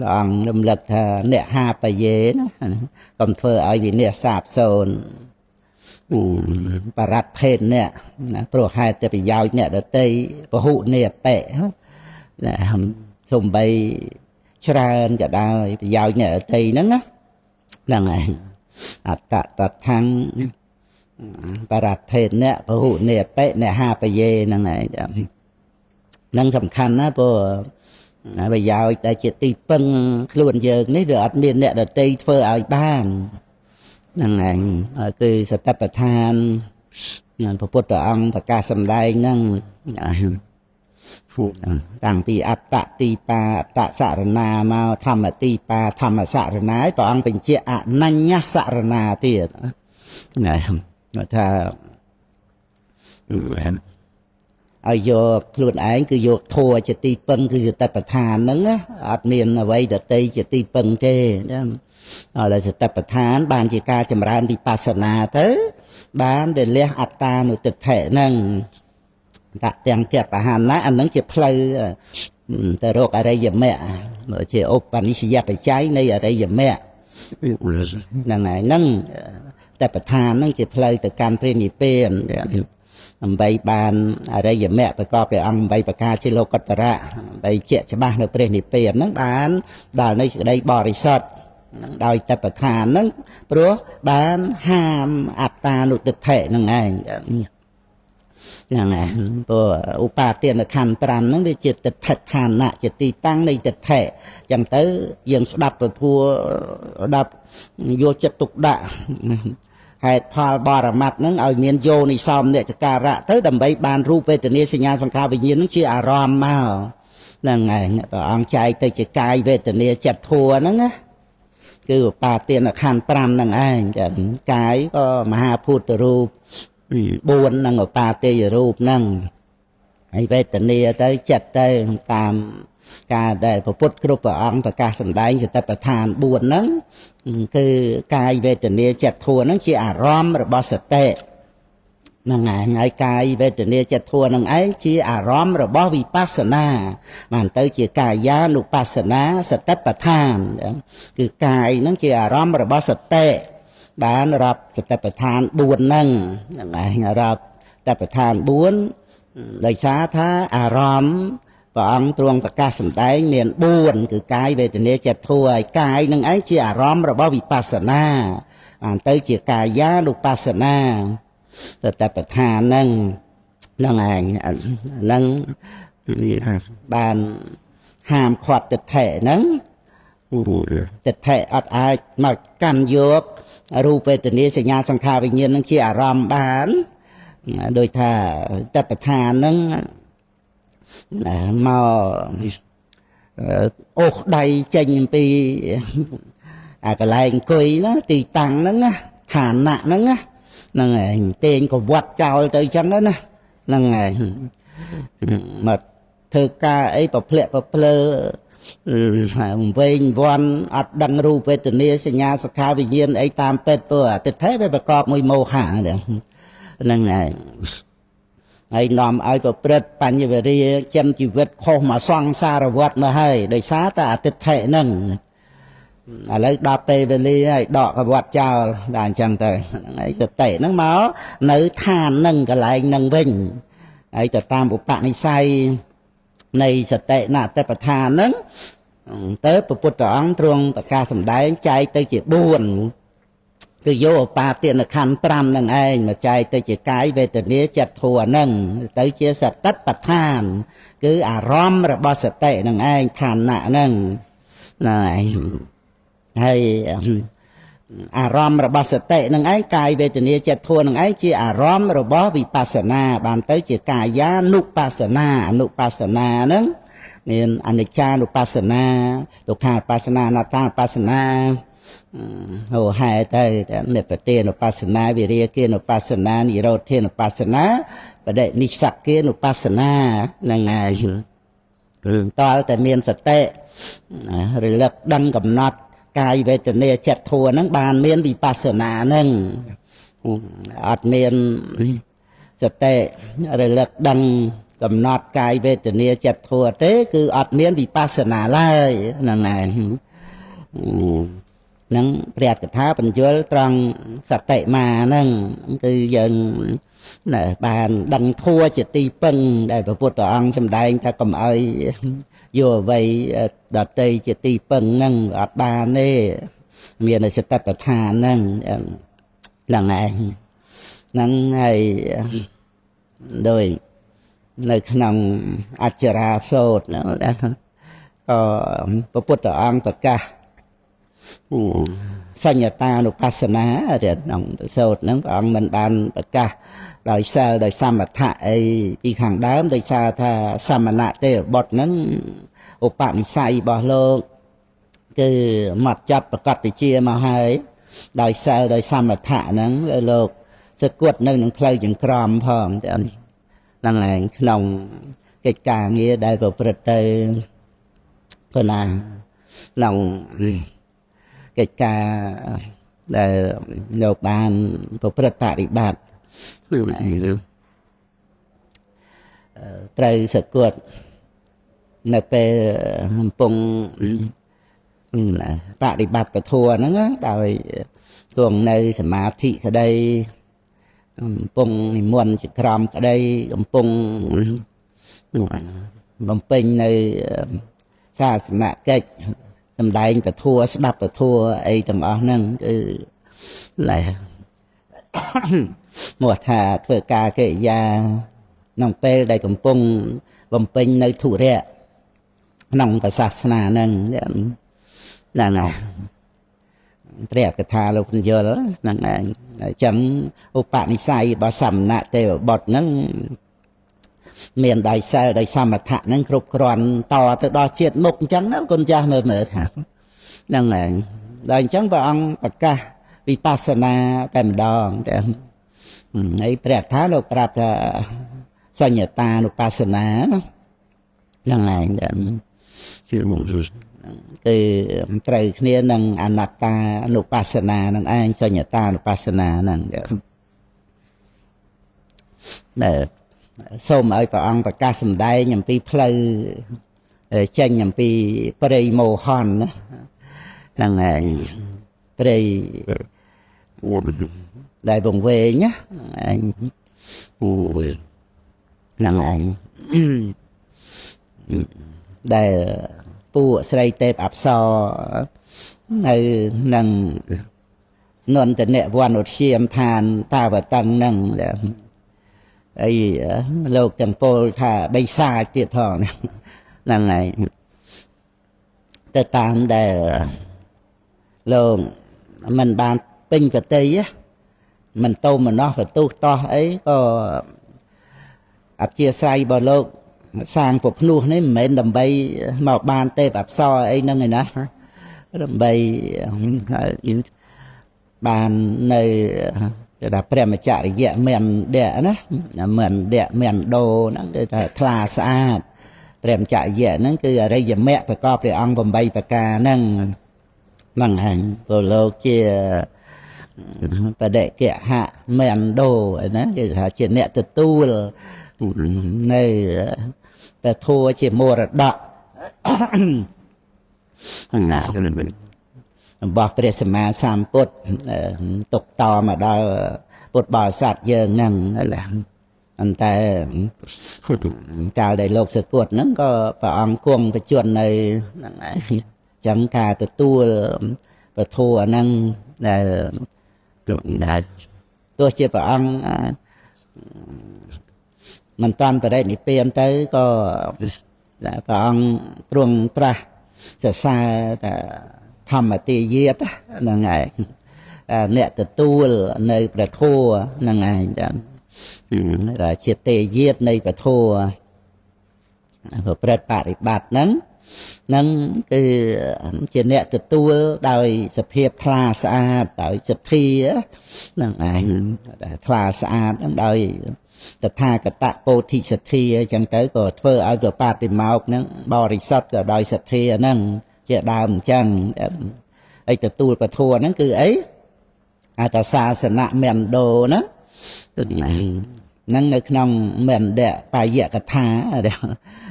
ลองรำลึกท่าเนี่ยห้าไปเยนะกำเฟอเอาอย่างเนี่ยสาบโซนปรัดเพนเนี่ยนะโปรดให้แต่ไปยาวเนี่ยเดตปะหุเนี่ยเปะนะสมใบชราญจะได้ไปยาวเนี่ยตีนั่นนะนั่นไงอัตตะตัดทั้งปรัดเพนเนี่ยปะหุเนี่ยเปะเนี่ยห้าไปเยนั่นไงนั่นสำคัญนะพอไปยาวแต่จิตตีปังคล้วนเยอะนี่เดือดเมียนเนี่ยเดือดตีเฟอเอาบ้านนั่นไงคือสตัปทานพระพุทธองค์ประกาศสำได้นั่งต่างปีอัตตะตีปาอัตตะสารนามาธรรมตีปาธรรมสารนาต่อองเป็นเจ้านัญญสารนาที่ไงถ้าเอาโยกคลุนไอ้คือโยกทัวจะตีปังคือจะตัดประธานนั่งนะอัดเมียนเอาไว้เดตีจะตีปังเจ้นั่นอะไรจะตัดประธานบานจิกาจำรานวิปัสสนาเถอะบานเดเลี้ยอัตตาหนุติดแถนั่งตัดเตียงเทียบประหารนะอันนั้นจะเพลย์แต่โรคอะไรอย่างแม่เมื่อเชื่ออุปนิสัยไปใช้ในอะไรอย่างแม่นั่งไงนั่งแต่ประธานนั่งจะเพลย์แต่การเพลนิเปนใบบานอะไรอย่างแม่ประกอบไปอังใบประกาศชิโลกัตระใบเจี๊ยชบ้านเราเปลี่ยนเปลี่ยนนั่งบานดาวในได้บริษัทโดยแต่ประธานนั่งเพราะบานห้ามอัตตาหนุติดแถนั่งไงนั่งไงพออุปาเตียนขันปรามนั่งได้จิตติดแถขานนะจิตตีตั้งในติดแถจังเตอยังสดับตัวทัวดับโยจิตตุกดะเหตุพอบารมัดนั้นเอาเมียนโยในซอมเนี่ยจะการะเตอดำใบบานรูปเวทนีสัญญาสังขารวิญญาณนั้นชื่ออารมณ์มานั่งไงต่ออังใจเตอจะกายเวทนีจัดทัวนั่งนะคือปาเตียนขันปรามนั่งไอ้จะกายก็มหาพุทธรูปบุญนั่งปาเตียรูปนั่งไอ้เวทนีเตอจัดเตอตามการได้พระพุทธครูพระองค์ประกาศสำได้จะแต่ประทานบุญนั้นคือกายเวทนีจัดทัวนั่งชื่ออารมณ์ระบสเต នឹងហើយកាយវេទនាចិត្តធัวនឹងឯងជាអារម្មណ៍របស់វិបស្សនាបានទៅជាកាយានុបស្សនាសតិប្បដ្ឋានគឺកាយនឹងជាអារម្មណ៍របស់សតិបានរាប់សតិប្បដ្ឋាន4ហ្នឹងឯងរាប់សតិប្បដ្ឋាន4ដោយសារថាអារម្មណ៍ព្រះអង្គទ្រង់ប្រកាសសម្ដែងមាន4គឺកាយវេទនាចិត្តធัวហើយកាយនឹងឯងជាអារម្មណ៍របស់វិបស្សនាបានទៅជាកាយានុបស្សនាសតិប្បដ្ឋានហ្នឹងឯងហ្នឹងបានហាមឃាត់ទិដ្ឋិហ្នឹងទិដ្ឋិអត់អាចមកកាន់យករូបវេទនាសញ្ញាសង្ខារវិញ្ញាណហ្នឹងជាអារម្មណ៍បានដោយថាទិដ្ឋិដ្ឋានហ្នឹងមកអូសដៃចេញអំពីអាកន្លែងអង្គុយណាទីតាំងហ្នឹងណាឋានៈហ្នឹងណាហ្នឹងឯងទាញក៏វត្តចោលទៅអញ្ចឹងណាហ្នឹងឯងមកធ្វើការអីប្រភ្លាក់ប្រភ្លើវែងវាន់អត់ដឹងរូបវេទនាសញ្ញាសង្ខារវិញ្ញាណអីតាមពេទ្យព្រោះអតិថិវាប្រកបមួយមោហៈហ្នឹងឯងហើយនាំឲ្យប្រព្រឹត្តបញ្ញវរិយចិនជីវិតខុសមកសង្សារវត្តមកហើយដោយសារតែអតិថិហ្នឹងឥឡូវដល់ពេលវេលាហើយដកកវត្តចោលតែអញ្ចឹងទៅហើយសតិហ្នឹងមកនៅឋានហ្នឹងកន្លែងហ្នឹងវិញហើយទៅតាមឧបនិស្ស័យនៃសតិណតិប្បដ្ឋានហ្នឹងទៅព្រះពុទ្ធអង្គទ្រង់ប្រកាសសម្ដែងចែកទៅជា4គឺយកឧបាទានខណ្ឌ5ហ្នឹងឯងមកចែកទៅជាកាយវេទនាចិត្តធัวហ្នឹងទៅជាសតិប្បដ្ឋានគឺអារម្មណ៍របស់សតិហ្នឹងឯងឋានៈហ្នឹងហ្នឹងឯងហើយអារម្មណ៍របស់សតិនឹងឯងកាយវេទនាចិត្តធัวនឹងឯងជាអារម្មណ៍របស់វិបស្សនាបានទៅជាកាយានុបស្សនាអនុបស្សនាហ្នឹងមានអនិច្ចានុបស្សនាទុក្ខានុបស្សនាអនត្តានុបស្សនាហៅហែទៅនិព្វទានុបស្សនាវិរិយគានុបស្សនានិរោធានុបស្សនាបដិនិស្សគានុបស្សនាហ្នឹងហើយតើតែមានសតិរលឹកដឹងកំណត់កាយវេទនាចិត្តធัวហ្នឹងបានមានវិបស្សនាហ្នឹងអត់មានសតិរលឹកដឹងកំណត់កាយវេទនាចិត្តធัวទេគឺអត់មានវិបស្សនាឡើយហ្នឹងឯងហ្នឹងព្រះកថាបញ្យលត្រង់សតិមាហ្នឹងគឺយើងបានដឹងធัวជាទីពឹងដែលព្រះពុទ្ធអង្គសម្ដែងថាកុំឲ្យយកអ្វីដតីជាទីពឹងហ្នឹងអត់បានទេមានសតិប្បដ្ឋានហ្នឹងហ្នឹងឯងហ្នឹងហើយដោយនៅក្នុងអច្ឆរាសូត្រហ្នឹងក៏ព្រះពុទ្ធអង្គប្រកាសសញ្ញតានុបស្សនាក្នុងសូត្រហ្នឹងព្រះអង្គមិនបានប្រកាសដោយសិលដោយសមថៈអីពីខាងដើមដោយសារថាសមណៈទេវបុត្រហ្នឹងឧបនិស្ស័យរបស់លោកគឺមកចាត់ប្រកាសវិជាមកហើយដោយសិលដោយសមថៈហ្នឹងលោកសគត់នៅនឹងផ្លូវចង្ក្រមផងហ្នឹងឯងក្នុងកិច្ចការងារដែលប្រព្រឹត្តទៅប៉ុណ្ណាក្នុងកិច្ចការដែលលោកបានប្រព្រឹត្តបរិបត្តិត្រូវសគត់នៅពេលកំពុងបដិបត្តិពធហ្នឹងដោយគង់នៅសមាធិក្តីកំពុងនិមន្តជាក្រមក្តីកំពុងបំពេញនៅសាសនកិច្ចសម្ដែងពធស្ដាប់ពធអីទាំងអស់ហ្នឹងគឺឡែមកថាធ្វើការកិរិយាក្នុងពេលដែលកំពុងបំពេញនៅធុរៈក្នុងសាសនាហ្នឹងហ្នឹងហើយព្រះកថាលោកពន្យល់ហ្នឹងឯងអញ្ចឹងឧបនិស្ស័យរបស់សមណៈទេវបុត្រហ្នឹងមានដោយសិលដោយសមថៈហ្នឹងគ្រប់គ្រាន់តទៅដល់ជាតិមុខអញ្ចឹងគុណចាស់មើលថាហ្នឹងឯងដល់អញ្ចឹងព្រះអង្គប្រកាសវិបស្សនាតែម្ដងតែហើយព្រះថាលោកប្រាប់ថាសញ្ញតានុបស្សនាហ្នឹងឯងជាមកគឺត្រូវគ្នានឹងអនត្តានុបស្សនានឹងឯងសញ្ញតានុបស្សនាហ្នឹង ដែលសូមឲ្យព្រះអង្គប្រកាសសម្ដែងអំពីផ្លូវចេញអំពីព្រៃមោហនណាហ្នឹងហើយព្រៃដែលវង្វេងណាហ្នឹងហើយដែលពួកស្រីទេពអប្សរនៅនឹងនន្តនវណ្ណឧទ្យានឋានតាវតឹងហ្នឹងអីលោកទាំងពលថាបិសាចទៀតផងហ្នឹងហើយទៅតាមដែលលោកមិនបានពេញកតិមិនតោមនោះបទុះតោះអីក៏អធិស្ស្រ័យរបស់លោកសាងពភ្នោះនេះមិនមែនដើម្បីមកបានទេពអប្សរអីហ្នឹងឯណាដើម្បីបាននៅគេថាព្រះមច្ឆរិយៈមានដៈណាមានដៈមានដោហ្នឹងគេថាថ្លាស្អាតព្រះមច្ឆរិយៈហ្នឹងគឺអរិយមគ្គប្រកបព្រះអង្គ8ប្រការហ្នឹងហ្នឹងហើយព្រោះលោកជាបដិគហៈមានដោណាគេថាជាអ្នកទទួលនៅតែធัวជាមរតកណារបស់ព្រះសម្មាសម្ពុទ្ធទុកតមកដល់ពុទ្ធបរិស័ទយើងហ្នឹងអន្តែកាលដែលលោកសគត់ហ្នឹងក៏ព្រះអង្គគង់បច្ចុប្បន្ននៅហ្នឹងឯងចឹងការទទួលពធัวហ្នឹងដែលទោះជាព្រះអង្គមិនតាន់បរិនិព្វានទៅក៏ព្រះអង្គទ្រង់ត្រាស់សរសើរថាធម្មទាយាទហ្នឹងឯងអ្នកទទួលនៅព្រះធម៌ហ្នឹងឯងចឹងជាទេយាទនៃព្រះធម៌ប្រព្រឹត្តបរិបត្តិហ្នឹងគឺជាអ្នកទទួលដោយសភាពថ្លាស្អាតដោយសទ្ធាហ្នឹងឯងថ្លាស្អាតហ្នឹងដោយតថាគតពោធិសទ្ធាអញ្ចឹងទៅក៏ធ្វើឲ្យប្របាតិមកហ្នឹងបរិសុទ្ធក៏ដោយសទ្ធាហ្នឹងជាដើមអញ្ចឹងហើយទទួលពធហ្នឹងគឺអីអត្តសាសនៈមេណ្ដោណាហ្នឹងនៅក្នុងមេណ្ឌបាយកថា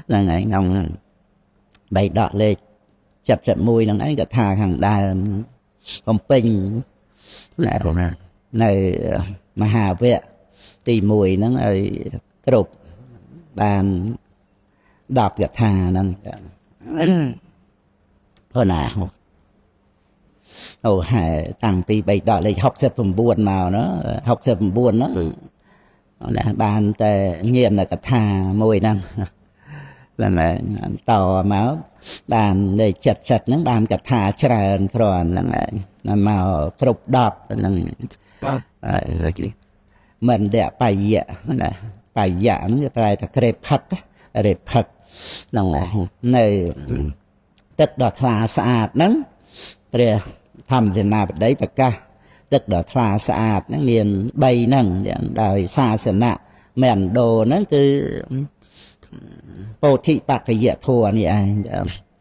ហ្នឹងហើយក្នុងបៃដកលេខ71ហ្នឹងឯងកថាខាងដើមបំពេញនៅមហាវគ្គទី1ហ្នឹងឲ្យគ្រប់បាន10កថាហ្នឹងព្រោះណាអូហែតាំងពីបៃដកលេខ69មកណា69ហ្នឹងបានតែញៀនកថាមួយហ្នឹងតមកបានលេខ70ហ្នឹងបានកថាច្រើនគ្រាន់ហ្នឹងឯងមកគ្រប់10ហ្នឹងមិនដែលបាយៈណាបាយៈហ្នឹងប្រែថាក្រេផឹករេផឹកហ្នឹងនៅទឹកដ៏ថ្លាស្អាតហ្នឹងព្រះធម្មសេនាបតីប្រកាសទឹកដ៏ថ្លាស្អាតហ្នឹងមាន3ហ្នឹងដោយសាសនៈមេណ្ដោហ្នឹងគឺពោធិបក្ខយធម៌នេះឯង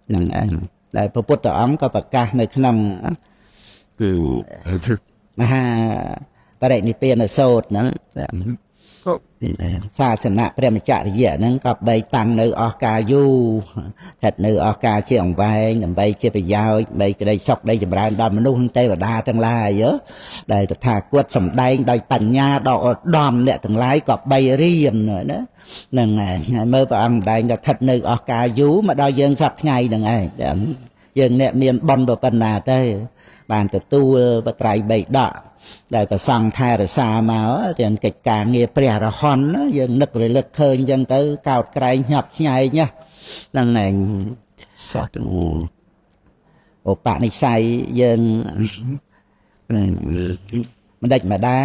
ហ្នឹងឯងដែលព្រះពុទ្ធអង្គក៏ប្រកាសនៅក្នុងគឺមហាបរិនិព្វានសូត្រហ្នឹងសាសនៈព្រះមច្ឆរិយៈហ្នឹងក៏បីតាំងនៅអស់កាលយូរស្ថិតនៅអស់កាលជាអង្វែងដើម្បីជាប្រយោជន៍ដើម្បីក្តីសុខក្តីចម្រើនដល់មនុស្សទេវតាទាំងឡាយដែលតថាគតសំដែងដោយបញ្ញាដ៏ឧត្តមអ្នកទាំងឡាយក៏បីរៀនណាហ្នឹងហើយមើលព្រះអង្គសម្ដែងថាស្ថិតនៅអស់កាលយូរមកដល់យើងសប្តាហ៍ថ្ងៃហ្នឹងឯងយើងអ្នកមានបុណ្យប៉ុណ្ណាទេបានទទួលបត្រៃបីដកដែលប្រសង់ថែរក្សាមកទាំងកិច្ចការងារព្រះរហន្តយើងនឹករលឹកឃើញអញ្ចឹងទៅកោតក្រែងញាប់ឆ្ងាយណាហ្នឹងឯងសោះទាំងឧបនិស្ស័យយើងមិនដេចម្ដា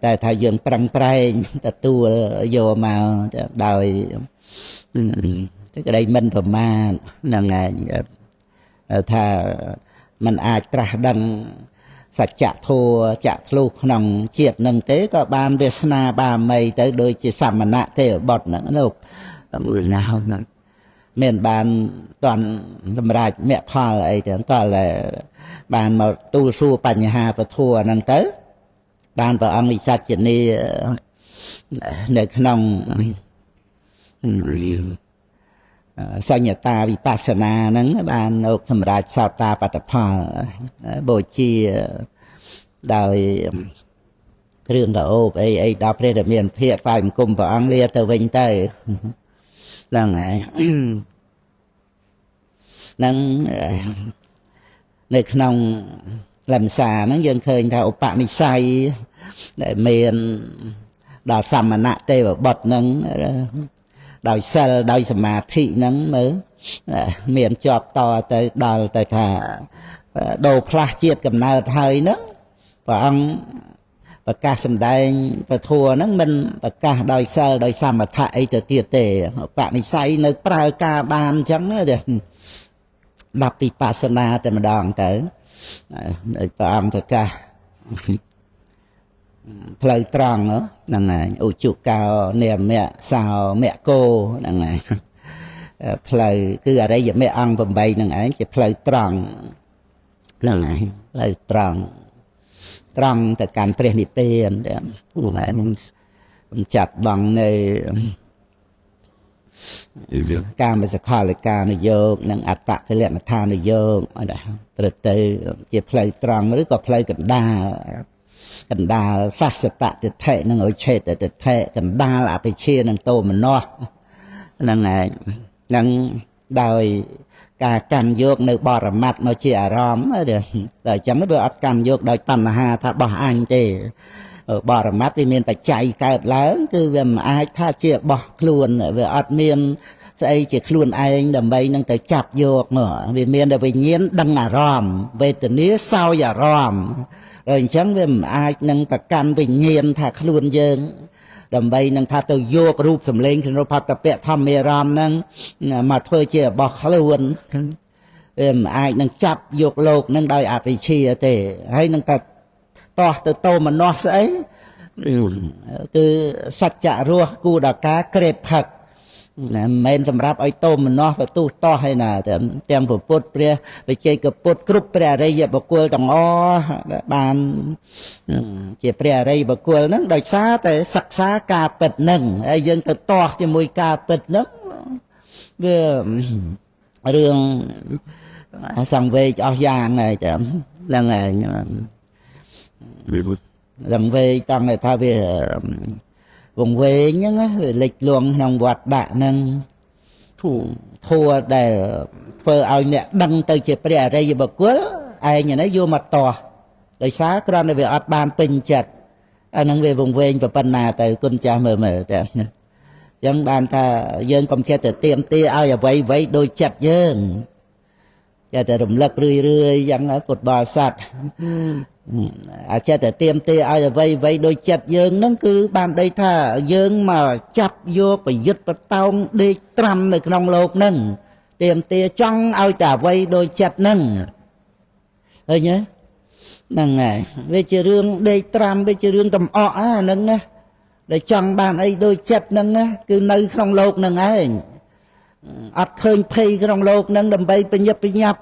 តែថាយើងប្រឹងប្រែងទទួលយកមកដោយក្តីមិនប្រមាទហ្នឹងឯងថាมันអាចត្រាស់ដឹងសច្ចធម៌ចាក់ធ្លុះក្នុងជាតិនឹងទេក៏បានវាសនាបាមីទៅដូចជាសមណៈទេវបុត្រហ្នឹងលោកមួយណាហ្នឹងមានបានតន់សម្រាប់មគ្គផលអីទាំងតើបានមកទូលសួរបញ្ហាពធហ្នឹងទៅ បានព្រះអង្គវិសាចនីនៅក្នុងសញ្ញតាវិបស្សនាហ្នឹងបានលោកសម្រាប់សោតាបត្តផលបូជាដោយគ្រឿងកោបអីដល់ព្រះរាមាភិក្ខថ្វាយបង្គំព្រះអង្គលាទៅវិញទៅហ្នឹងហើយហ្នឹងនៅក្នុងលំសាហ្នឹងយើងឃើញថាឧបនិស្ស័យដែលមានដល់សមណៈទេវបុត្រហ្នឹងដោយសិលដោយសមាធិហ្នឹងមើលមានជាប់តទៅដល់ទៅថាដូរផ្លាស់ជាតិកំណើតហើយហ្នឹងព្រះអង្គប្រកាសសម្ដែងពធัวហ្នឹងមិនប្រកាសដោយសិលដោយសមថៈអីទៅទៀតទេបនិស្ស័យនៅប្រើការបានអញ្ចឹងទេដល់ពីបាសនាតែម្ដងទៅព្រះអង្គប្រកាសផ្លូវត្រង់ហ្នឹងហើយឧជុកោនិមៈសោមៈគោហ្នឹងហើយផ្លូវគឺអរិយមគ្គអង្គ8ហ្នឹងឯងជាផ្លូវត្រង់ហ្នឹងហើយផ្លូវត្រង់ទៅកាន់ព្រះនិព្វានខ្ញុំចាត់បងនៅកាមសកលកានយោគនិងអត្តកិលមដ្ឋានយោគត្រូវទៅជាផ្លូវត្រង់ឬក៏ផ្លូវកណ្ដាលសាសតតិថិនិងអុឆេតតិថិកណ្ដាលអភិជានិងតោមនស្សហ្នឹងឯងនឹងដោយការកាន់យកនៅបរមត្តមកជាអារម្មណ៍តែអញ្ចឹងវាអត់កាន់យកដោយតណ្ហាថាបោះអញទេបរមត្តវាមានបច្ច័យកើតឡើងគឺវាមិនអាចថាជាបោះខ្លួនវាអត់មានស្អីជាខ្លួនឯងដើម្បីនឹងទៅចាប់យកមកវាមានតែវិញ្ញាណដឹងអារម្មណ៍វេទនាសោយអារម្មណ៍ហើយអញ្ចឹងវាមិនអាចនឹងប្រកាន់វិញ្ញាណថាខ្លួនយើងដើម្បីនឹងថាទៅយករូបសម្លេងក្នុងផតពៈធម្មារម្មណ៍ហ្នឹងមកធ្វើជារបស់ខ្លួនវាមិនអាចនឹងចាប់យកលោកនឹងដោយអវិជ្ជាទេហើយនឹងតែតោះទៅតោមនស្សស្អីគឺសច្ចៈរស់គូដកាក្រេតផឹកណាមិនមែនសម្រាប់ឲ្យតោមនស្សបទូតោះហើយណាទាំងពុទ្ធព្រះវិជ័យកពុទ្ធគ្រប់ព្រះអរិយបុគ្គលទាំងអស់បានជាព្រះអរិយបុគ្គលហ្នឹងដោយសារតែសិក្សាការពិតហ្នឹងហើយយើងទៅតោះជាមួយការពិតហ្នឹងវារឿងសង្វេគអស់យ៉ាងហើយចាំហ្នឹងហើយសង្វេគតាំងតែថាវាវងវែងហ្នឹងវាលិចលង់ក្នុងវត្តដាក់ហ្នឹងធัวដែលធ្វើឲ្យអ្នកដឹងទៅជាព្រះអរិយបុគ្គលឯងនេះយកមកតោះដោយសារគ្រាន់តែវាអត់បានពេញចិត្តអាហ្នឹងវាវងវែងប៉ុណ្ណាទៅគុណចាស់មើលតែអញ្ចឹងបានថាយើងកុំចេះតែទៀមទាឲ្យអ្វីដូចចិត្តយើងចេះតែរំលឹករឿយយ៉ាងពុទ្ធបរិស័ទអាចតែទៀមទាឲ្យអ្វីដូចចិត្តយើងហ្នឹងគឺបានដីថាយើងមកចាប់យកប្រយុទ្ធបតោងដេកត្រាំនៅក្នុងโลกហ្នឹងទៀមទាចង់ឲ្យតែអ្វីដូចចិត្តហ្នឹងឃើញទេហ្នឹងហើយវាជារឿងដេកត្រាំវាជារឿងតំអក់ហ្នឹងណាដែលចង់បានអីដូចចិត្តហ្នឹងណាគឺនៅក្នុងโลกហ្នឹងឯងអត់ឃើញភ័យក្នុងโลกហ្នឹងដើម្បីបញ្ញាប់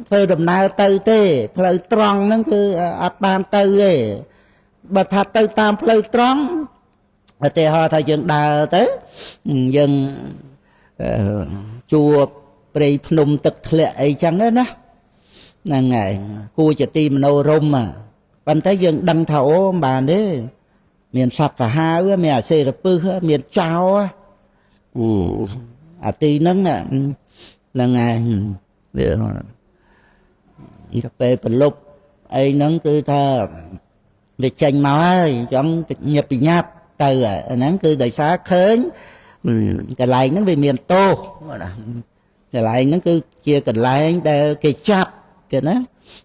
ធ្វើដំណើរទៅទេផ្លូវត្រង់ហ្នឹងគឺអត់បានទៅទេបើថាទៅតាមផ្លូវត្រង់ឧទាហរណ៍ថាយើងដើរទៅយើងជួបព្រៃភ្នំទឹកធ្លាក់អីចឹងណាហ្នឹងហើយគួរជាទីមនោរម្យប៉ុន្តែយើងដឹងថាអូមិនបានទេមានសត្វសាហាវមានអាសេរពឹសមានចោអាទីហ្នឹងហ្នឹងហើយវាពេលប្រលប់អីហ្នឹងគឺថាវាចេញមកហើយចង់ញឹកញ៉ាប់ទៅអាហ្នឹងគឺដោយសារឃើញកន្លែងហ្នឹងវាមានទោសកន្លែងហ្នឹងគឺជាកន្លែងដែលគេចាប់គេណា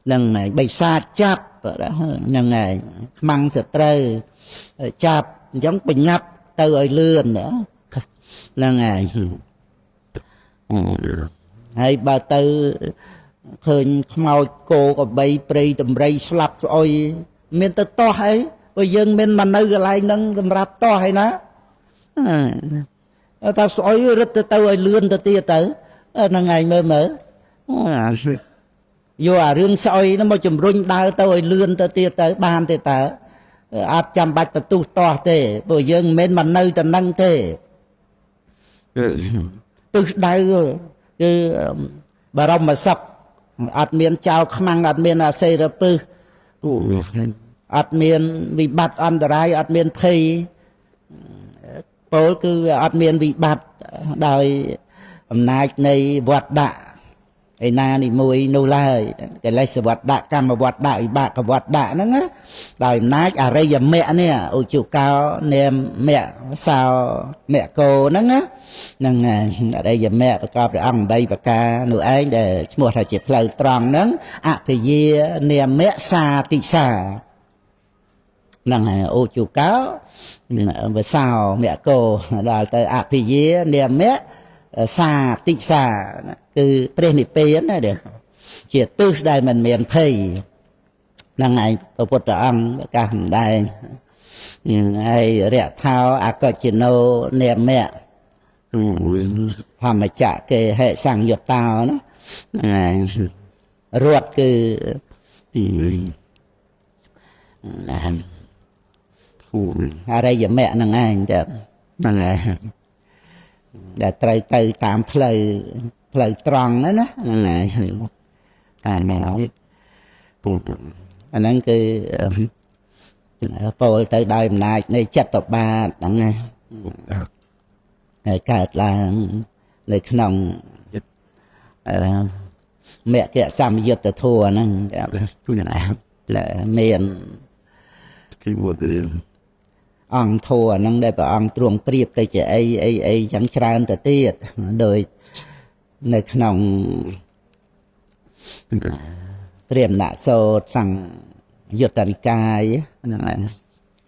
ហ្នឹងហើយបិសាចចាប់ហ្នឹងហើយខ្មាំងសត្រូវចាប់អញ្ចឹងបញ្ញាប់ទៅឲ្យលឿនហ្នឹងហើយបើទៅឃើញខ្មោចគោកបីព្រៃតម្រៃស្លាប់ស្អុយមានទៅតោះអីបើយើងមានមកនៅកន្លែងហ្នឹងសម្រាប់តោះឯណាតែស្អុយរឹតទៅឲ្យលឿនទៅទៀតទៅហ្នឹងឯងមើលយកអារឿងស្អុយហ្នឹងមកជំរុញដើរទៅឲ្យលឿនទៅទៀតទៅបានទេតើ អាចចាំបាច់បន្ទុះតោះទេព្រោះយើងមិនមែនមកនៅតែនឹងទេទិសដៅគឺបរមសុខអត់មានចោលខ្មាំងអត់មានអាសេរពឹសអត់មានវិបត្តិអន្តរាយអត់មានភ័យពោលគឺវាអត់មានវិបត្តិដោយអំណាចនៃវត្តដាក់ឯណានីមួយនោះឡើយកិលេសវត្តដាក់កម្មវត្តដាក់វិបាកវត្តដាក់ហ្នឹងណាដោយអំណាចអរិយមគ្គនេះឧជកោនាមមគ្គសោមគ្គគោហ្នឹងណាហ្នឹងអរិយមគ្គប្រកបដោយអង្គ8ប្រការនោះឯងដែលឈ្មោះថាជាផ្លូវត្រង់ហ្នឹងអភិយានាមគ្គសាតិសាហ្នឹងហើយឧជកោវសោមគ្គគោដល់ទៅអភិយានាមគ្គសាតិសាគឺព្រះនិព្វានណាជាទិសដែលមិនមានភ័យហ្នឹងឯងព្រះពុទ្ធអង្គប្រកាសម្ដែងហើយរយថោអកជិណោនាមៈធម្មចៈគេហេសង្យុត្តោណាហ្នឹងឯងរត់គឺអរិយមគ្គហ្នឹងឯងចាហ្នឹងឯងដែលត្រូវទៅតាមផ្លូវត្រង់ណាហ្នឹងហើយតាមមកពុទ្ធអាហ្នឹងគឺពោលទៅដោយអំណាចនៃចិត្តបាទហ្នឹងណាហើយកើតឡើងនៅក្នុងមគ្គសម្យុទ្ធធัวហ្នឹងទូយ៉ាងណាមានគឺមកទៅអង្គធัวហ្នឹងដែលព្រះអង្គទ្រង់ប្រៀបទៅជាអីចឹងច្រើនទៅទៀតដោយនៅក្នុងព្រាហ្មណសោតសង្យុត្តនិកាយហ្នឹង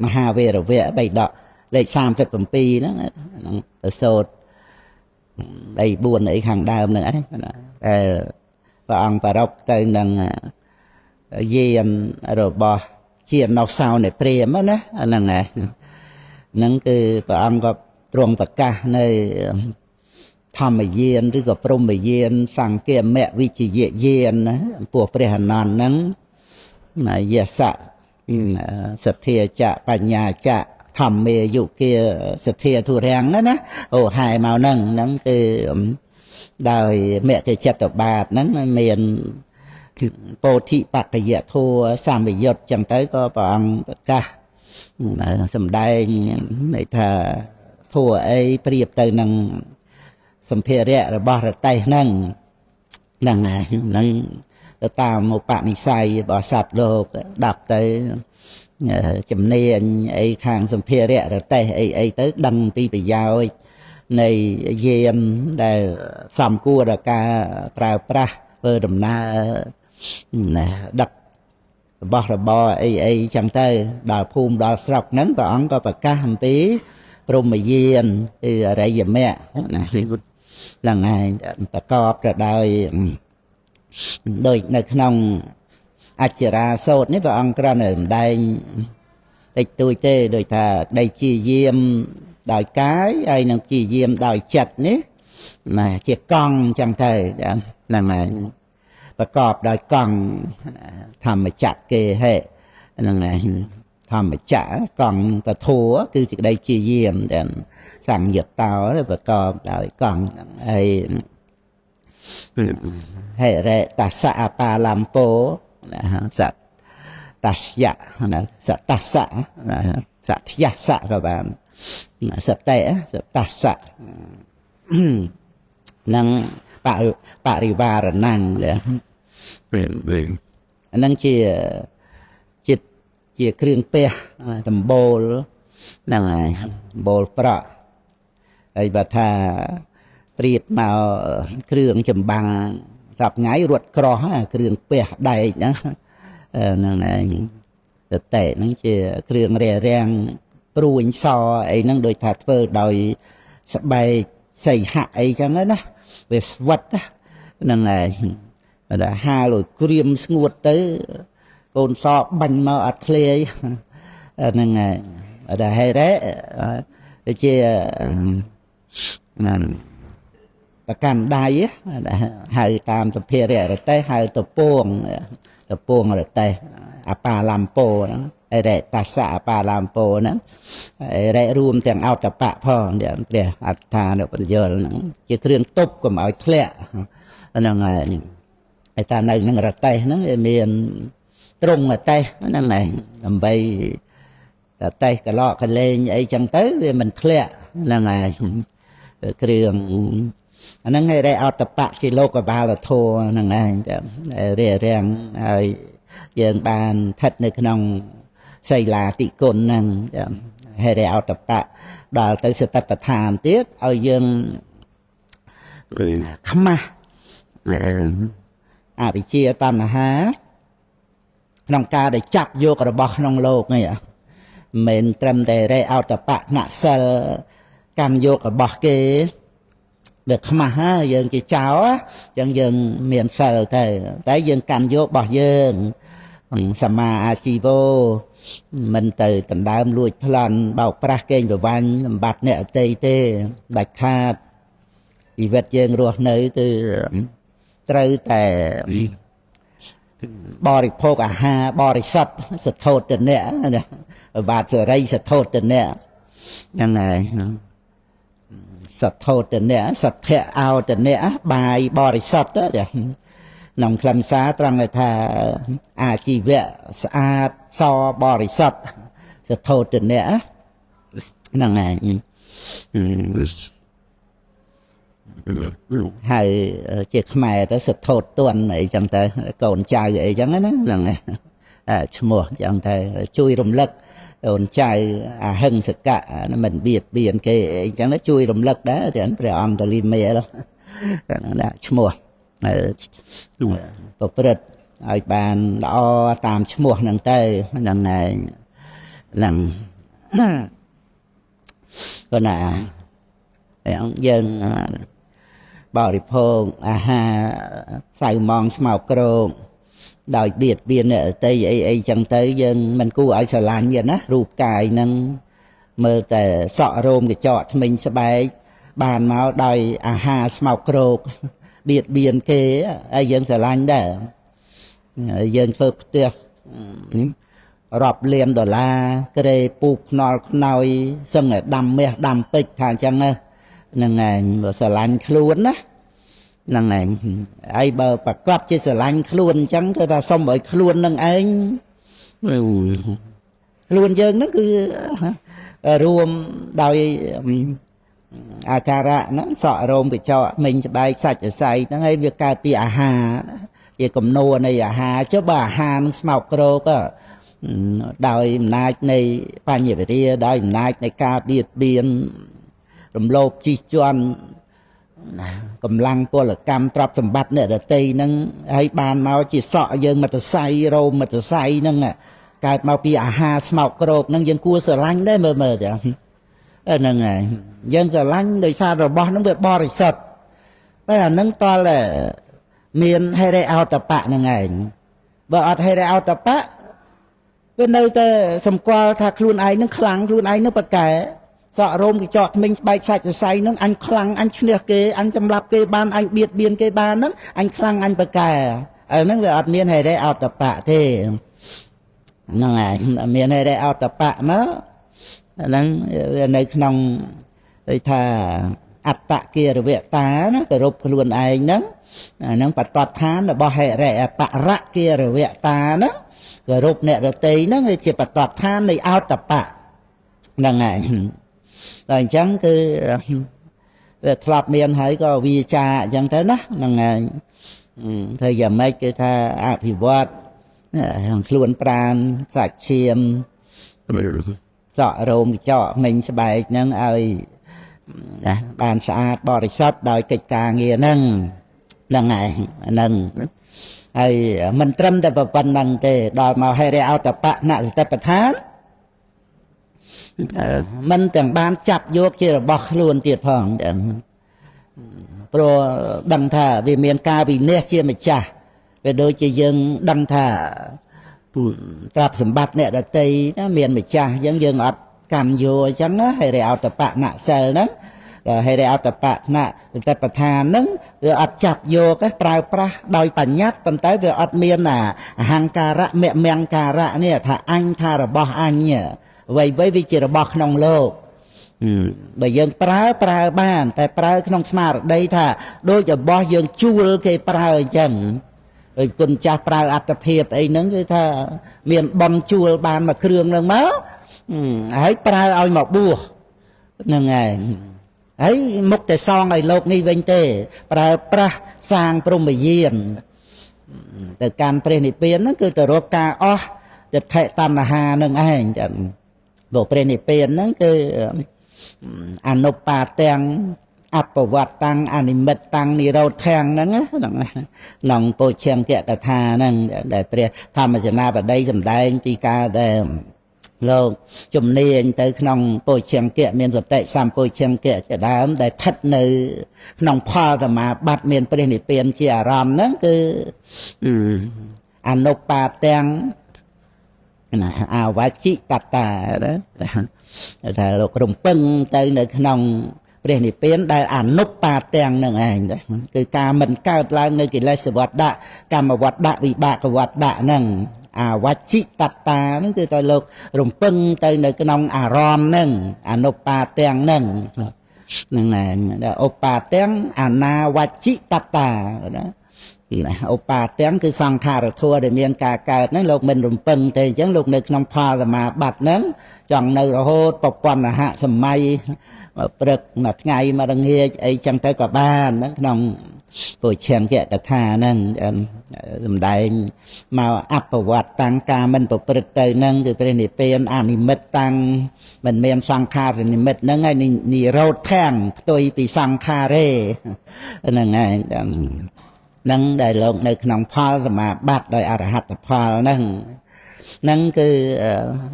មហាវេរវៈបៃដកលេខ37ហ្នឹងទៅសោត3 4អីខាងដើមហ្នឹងឯងតែព្រះអង្គប្ររពទៅនឹងយានរបស់ជាណោសោនៃព្រាហ្មណ៍ណាហ្នឹងឯងហ្នឹងគឺព្រះអង្គក៏ទ្រង់ប្រកាសនៅធម្មយានឬក៏ព្រហ្មយានសង្គាមវិជ្ជយានណាពោះព្រះអនន្តហ្នឹងណាយសៈសទ្ធាចៈបញ្ញាចៈធម្មេយុគាសទ្ធាធុរាំងណាអូហែមកហ្នឹងគឺដោយមគ្គចិត្តបាទហ្នឹងមានពោធិបក្ខយធัวសម្បយុទ្ធចឹងទៅក៏ព្រះអង្គប្រកាសសម្ដែងន័យថាធัวអីប្រៀបទៅនឹងសម្ភារៈរបស់រតេះហ្នឹងហើយហ្នឹងទៅតាមឧបនិស្ស័យរបស់សត្វលោកដាប់ទៅជំនាញអីខាងសម្ភារៈរតេះអីទៅដឹងពីប្រយោជន៍នៃយានដែលសំគួរដល់ការប្រើប្រាស់ធ្វើដំណើរណាដឹករបស់របរអីចឹងទៅដល់ភូមិដល់ស្រុកហ្នឹងព្រះអង្គក៏ប្រកាសអំពីព្រហ្មយានគឺអរិយមគ្គណាឡើងឯងប្រកបទៅដោយដូចនៅក្នុងអច្ឆរាសូត្រនេះព្រះអង្គគ្រាន់តែសម្ដែងតិចតួចទេដោយថាដីជាយាមដោយកាយហើយនឹងជាយាមដោយចិត្តនេះណាជាកង់ចឹងទៅហ្នឹងឯងប្រកបដោយកង់ធម្មចក្រគេហេហ្នឹងឯងធម្មចក្រកង់ពធัวគឺសេចក្តីជាយាមដែលសង្យុត្តតោប្រកបដោយកង់ហើយហេរេតសៈអបាលំពោសតតស្យៈណាសតសៈសត្យសៈក៏បានសតិសតសៈនឹងបរិវារណੰហ្នឹងជាគ្រឿងពះដំបូលហ្នឹងហើយដំបូលប្រក់ហើយបើថាព្រៀបមកគ្រឿងចម្បាំងសប្ថ្ងៃរត់ក្រោះគ្រឿងពះដែកហ្នឹងហ្នឹងឯងសតិហ្នឹងជាគ្រឿងរារាំងព្រួញសអីហ្នឹងដូចថាធ្វើដោយស្បែកសីហៈអីចឹងណាវាស្វិតហ្នឹងឯងតែហាលឲ្យក្រៀមស្ងួតទៅកូនសបាញ់មកអត់ធ្លាយហ្នឹងឯងតែហេរ៉េជាណាប្រកាន់ដៃហៅតាមសភារៈរតេះហៅតពួងរតេះអបាលំពោហ្នឹង ไอ้เรตาสะปาลามโปนั้นไอ้เรรวมแต่งเอาตะปะพ่อเดี๋ยวเปลี่ยอัตตาเนี่ยเป็นเยอะนั่งจะเครื่องตบก็มาเอาเคละนั่งไงไอ้ตาในนั่งระไตนั่งเมียนตรงระไตนั่งไงทำไประไตกระลอกกันเลยไอ้จังเต้มันเคละนั่งไงเครื่องอันนั้นไงได้เอาตะปะชิโลกบาลโทนั่งไงจะเรียเรียงไอ้ยังบานทัดในขนมใส่ลาติกลนั่งให้ได้เอาตะปะดาลtớiสตัปทานเตี้ยเอายังขมาไปเชียตามนะฮะน้องกาได้จับโยกระบอกน้องโลกนี่เหม็นเต็มแต่ได้เอาตะปะหนักเซลการโยกระบอกเกเด็กขมาฮะยังจีเจ้ายังเมียนเซลแต่ยังการโยกบอกยังสมาอาชีโบมันเตยตันดามลุยพลันเบาปลาเก่งแบบวันบัดเนี่ยเตยเตดักขาดอีเวทยังรัวเนยคือเตยแต่บริโภคอาหารบริสัทสะโทษตัวเนี่ยบาดเสไรสะโทษตัวเนี่ยยังไงสะโทษตัวเนี่ยสัตว์แค่เอาตัวเนี่ยบายบริสัทđóจ้ะนำคำสาตรังเลยท่าอาชีวะสะอาดซอบริสัทสะโทษตัวเนี่ยนั่งไงให้เจ็ดแม่แต่สะโทษตัวไหนจังแต่ก่อนใจไอ้จังนั้นนั่งไงชั่วโมงจังแต่ช่วยรำลึกก่อนใจหึงสกัดมันเบียดเกยจังนั้นช่วยรำลึกđó thì anh phải ănตัวลิมเมย์แล้วชั่วโมงปกติไอ้บ้านเราตามชั่วโมงนั่งเตยนั่งไงนั่งก็น่ะยังบริโภคอาหารใส่มองสมาวโกรงโดยเบียดเบียนเนี่ยเตยไอ้จังเตยยังมันกู้ไอ้สลานอย่างนะรูปกายนั่งเมื่อแต่เสาะโรมกับจอดmìnhสบายบานมาโดยอาหารสมาวโกรงเบียดเบียนเกยไอ้ยังสลานได้ยังฝึกเตี้ยรอบเรียนดอลลาร์ก็ได้ปลูกนอหน่อยซึ่งดำเมียดำปิดทางจังเนนั่งไงสลานคล้วนนะนั่งไงไอ้เบอร์ประกอบที่สลานคล้วนจังก็ถ้าส่งไปคล้วนนั่งเองคล้วนยังนั่นคือรวมโดยอาการะนั้นสอรมไปเจาะmìnhสบายสัจจะใส่นั่งให้việcการปีอาหารจะกำนวในอาหารเจ้าบ่าอาหารสมาวโกรก็โดยนายในปัญญาวิทยาโดยนายในการเบียดเบียนรำโลภจีจวนกำลังพลกรรมตรับสมบัติเนี่ยเดตีนั่งให้บานมาจีเสาะยังมาตะไซโรมมาตะไซนั่งกลายมาปีอาหารสมาวโกรนั่งยังกลัวสลังได้เมื่อจ้ะนั่งไงยังสลังโดยชาเราบ้านนั่งแบบบริสุทธิ์แต่นั่งตอนแหละเมียนให้ได้เอาตะปะนั่งไงบ่อาจให้ได้เอาตะปะเป็นในแต่สมควรถ้าครูนไอ้นั่งคลังครูนไอ้นั่งประกาศสะรมจอดmìnhใบใส่จะใส่นั่งอันคลังอันเชื่อเกอันจำรับเกบานอันเบียดเบียนเกบานนั่งอันคลังอันประกาศนั่งเลยอาจเมียนให้ได้เอาตะปะเท่นั่งไงเมียนให้ได้เอาตะปะมั้งนั่งในขนมถ้าอัตตะเกียร์เวตานะกระรบครูนไอ้นั่งปัดตัดทานบ่ให้แร่ปะระเกียร์เวตานะกระรบเนี่ยเราตีนั่งจะปัดตัดทานในเอาตะปะนั่งไงแต่ฉันคือทลับเมียนให้ก็วิจาอย่างเท่านะนั่งไงเธออย่าไม่คือถ้าอภิวัตคล้วนปราณสักเชียมเจาะโรมเจาะmìnhสบายนั่งเอาบานสะอาดบริสุทธิ์โดยกิจการเงี้ยนั่งนั่งไงนั่งไอ้มันตรมแต่ประปันนั่งเตะโดยมาให้ได้เอาแต่ปะหน้าสแต่ประทานมันแต่งบ้านจับโยกเจอบอกล้วนเตียดพองเดี๋ยวโปรดังท่าวิเมียนกาวิเนเชียไม่จ่าไปโดยจะยังดังท่าตราบสมบัติเนี่ยแต่ตีนะเมียนไม่จ่ายังอัดกันโยจังนะให้ได้เอาแต่ปะหน้าเซลนั้นแ hay để áp tập bạ nạ tập bạch thà nâng vừa áp chặt vô cái prao pra đòi bản nhát phần tới vừa áp miên là hàng cà rạ mẹ mèng cà rạ nè thà anh thà là bỏ anh nhỉ vậy với vị trí là bỏ nông lô bởi dân prao bàn tại prao nông smart đây thà đôi cho bỏ dân chua cái prao chẳng rồi quân cha prao áp tập hiệp ấy nâng cái thà miền bom chua bàn mà krương nâng máu hãy prao ao một bùa nâng ngày ấy mục tại son này lột ni vinh tê pra sang prom yên từ can pre ni piên nó cứ từ rô ca o từ thệ tam hà nâng ai chẳng bộ pre ni piên nó cứ anopa tang áp vật tăng animet tăng ni rô thang nó nòng po chen kẹt cả thà nâng để pre tham mà na vào đây dùm đây ti ca để lô chùm niên tới nòng bồi chen kẹ miền giật tệ sam bồi chen kẹจะได้ได้ทัดในนองพ่อจะมาบัดเมียนประเด็นเปลี่ยนที่อารามนั่นคืออนุปาแตงนะอาวาชิตตาแต่เรากลุ่มปึ้งtớiในนองประเด็นเปลี่ยนได้อนุปาแตงนั่นเองคือการมันก้าวล้างในกิเลสวัฏฏะกรรมวัฏฏะวิบากวัฏฏะนั่นวัชิตตานั่นคือตัวโลกรวมปึ้งเตยในกนองอารมณ์นั่งอนุปาเตียงนั่งนั่นแหละอุปาเตียงอนาวัชิตตาอุปาเตียงคือสังขารทัวเดเมียนกาเกิดนั่นโลกมันรวมปึ้งเตยจังโลกในกนองพาสมาบัดนั้นจังในโหดปปวันหะสมัยปรึกนัดไงมาดังเฮียไอจังเตยกับบ้านนั่นกนองปวดเชียงแก่กระทานั่งสำได้มาอัปวัตตังกามันปปรึกเตยนั่งคือเป็นนิเปียนอานิมิตตังมันเมียนสังขารนิมิตนั่งไงนี่เราแท่งตัวปีสังขารเร่นั่งไงนั่งได้ลงในขนมพอสมาบัดโดยอรหัตพอนั่งคือ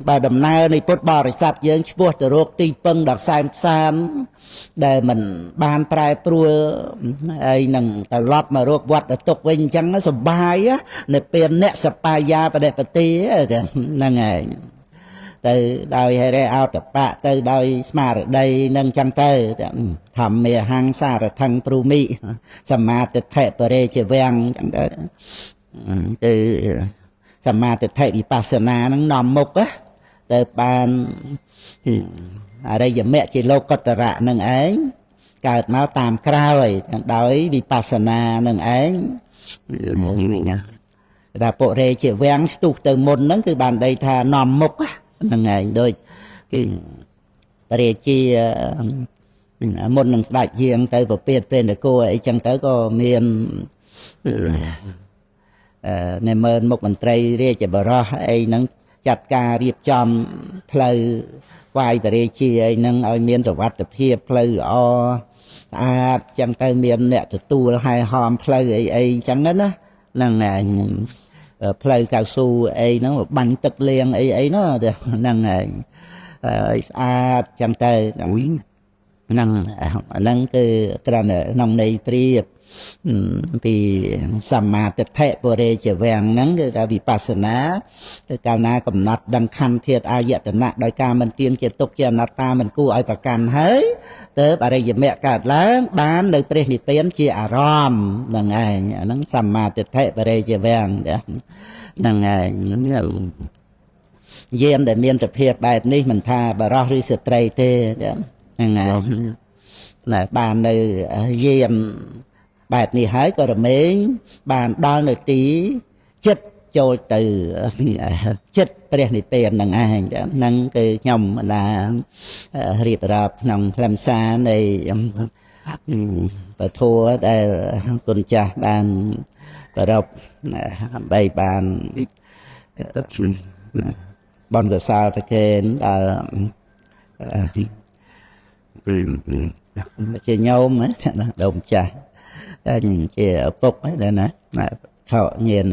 บาดำนาในพุทธบริษัทยังช่วยจะโรคตีปังดอกสายสามได้มันบานปลายปลัวไอ้นั่งแต่รอบมาโรควัดตกเวงจังสบายอ่ะในเป็นเนสปายาประเดปตีนั่งไงแต่โดยให้ได้เอาแต่ปะแต่โดยสมาร์ได้นั่งจังเตอทำเมียหังสารทังปรุมิสมาติเทปเรเจเวงจังเตอคือสมาธิเทวิปัสสนานั่งนอมมุกอะแต่ปานอะไรอย่างแม่จีโลกตระนั่งเองเกิดมาตามคราวเลยโดยวิปัสสนานั่งเองแต่พวกเรเจเวงสตุกเตอร์มนนั่นคือบานใดทานอมมุกอะนั่งเองโดยเรเจมนนั่งได้เยียงเตอร์ประเภทเป็นแต่กูไอ้จังเตอร์ก็เมียนในเมืองมุกมันไตรเรียกจะบรอไอ้นั่งจัดการเรียบจอมเพลย์วายแต่เรียชีไอ้นั่งเอาเมียนสวัสดิ์เพียบเพลย์จังเตยเมียนเนี่ยจะตู้ให้หอมเพลย์ไอ้จังนั้นนะนั่งไงเพลย์กาวซูไอ้นั่งบันตึกเลียงไอ้เนาะจะนั่งไงจังเตยนั่งคือกระนั้นน้องในเปรียบปีสัมมาติเทปเรเจแวงนั้นคือการวิปัสสนาคือการนากำหนดดังคันเทียดอายตนะโดยการมันเตียนเกียรตกเกียรนัตตามันกู้เอาประกันเฮ้ยเติบอะไรอย่างแม่กาดล้างบ้านเลยเปรนิเปียนเจียอารอมนั่งไงนั่งสัมมาติเทปเรเจแวงนั่งไงเยี่ยมแต่เมียนจะเพียบแบบนี้มันท่าบารอริสตรีเตนั่งไงบ้านเลยเยี่ยมแบบนี้หายก็ระเมงบานดาวในตีchết trôi từ chết bề này tiền đằng ai năng cái nhom là riệp rạp nòng làm xa này và thua đây con cha bàn và đọc bày bàn bon cái sao phải khen chơi nhau mà đồng cha nhìn chơi ở phục ấy đây nè thọ nhìn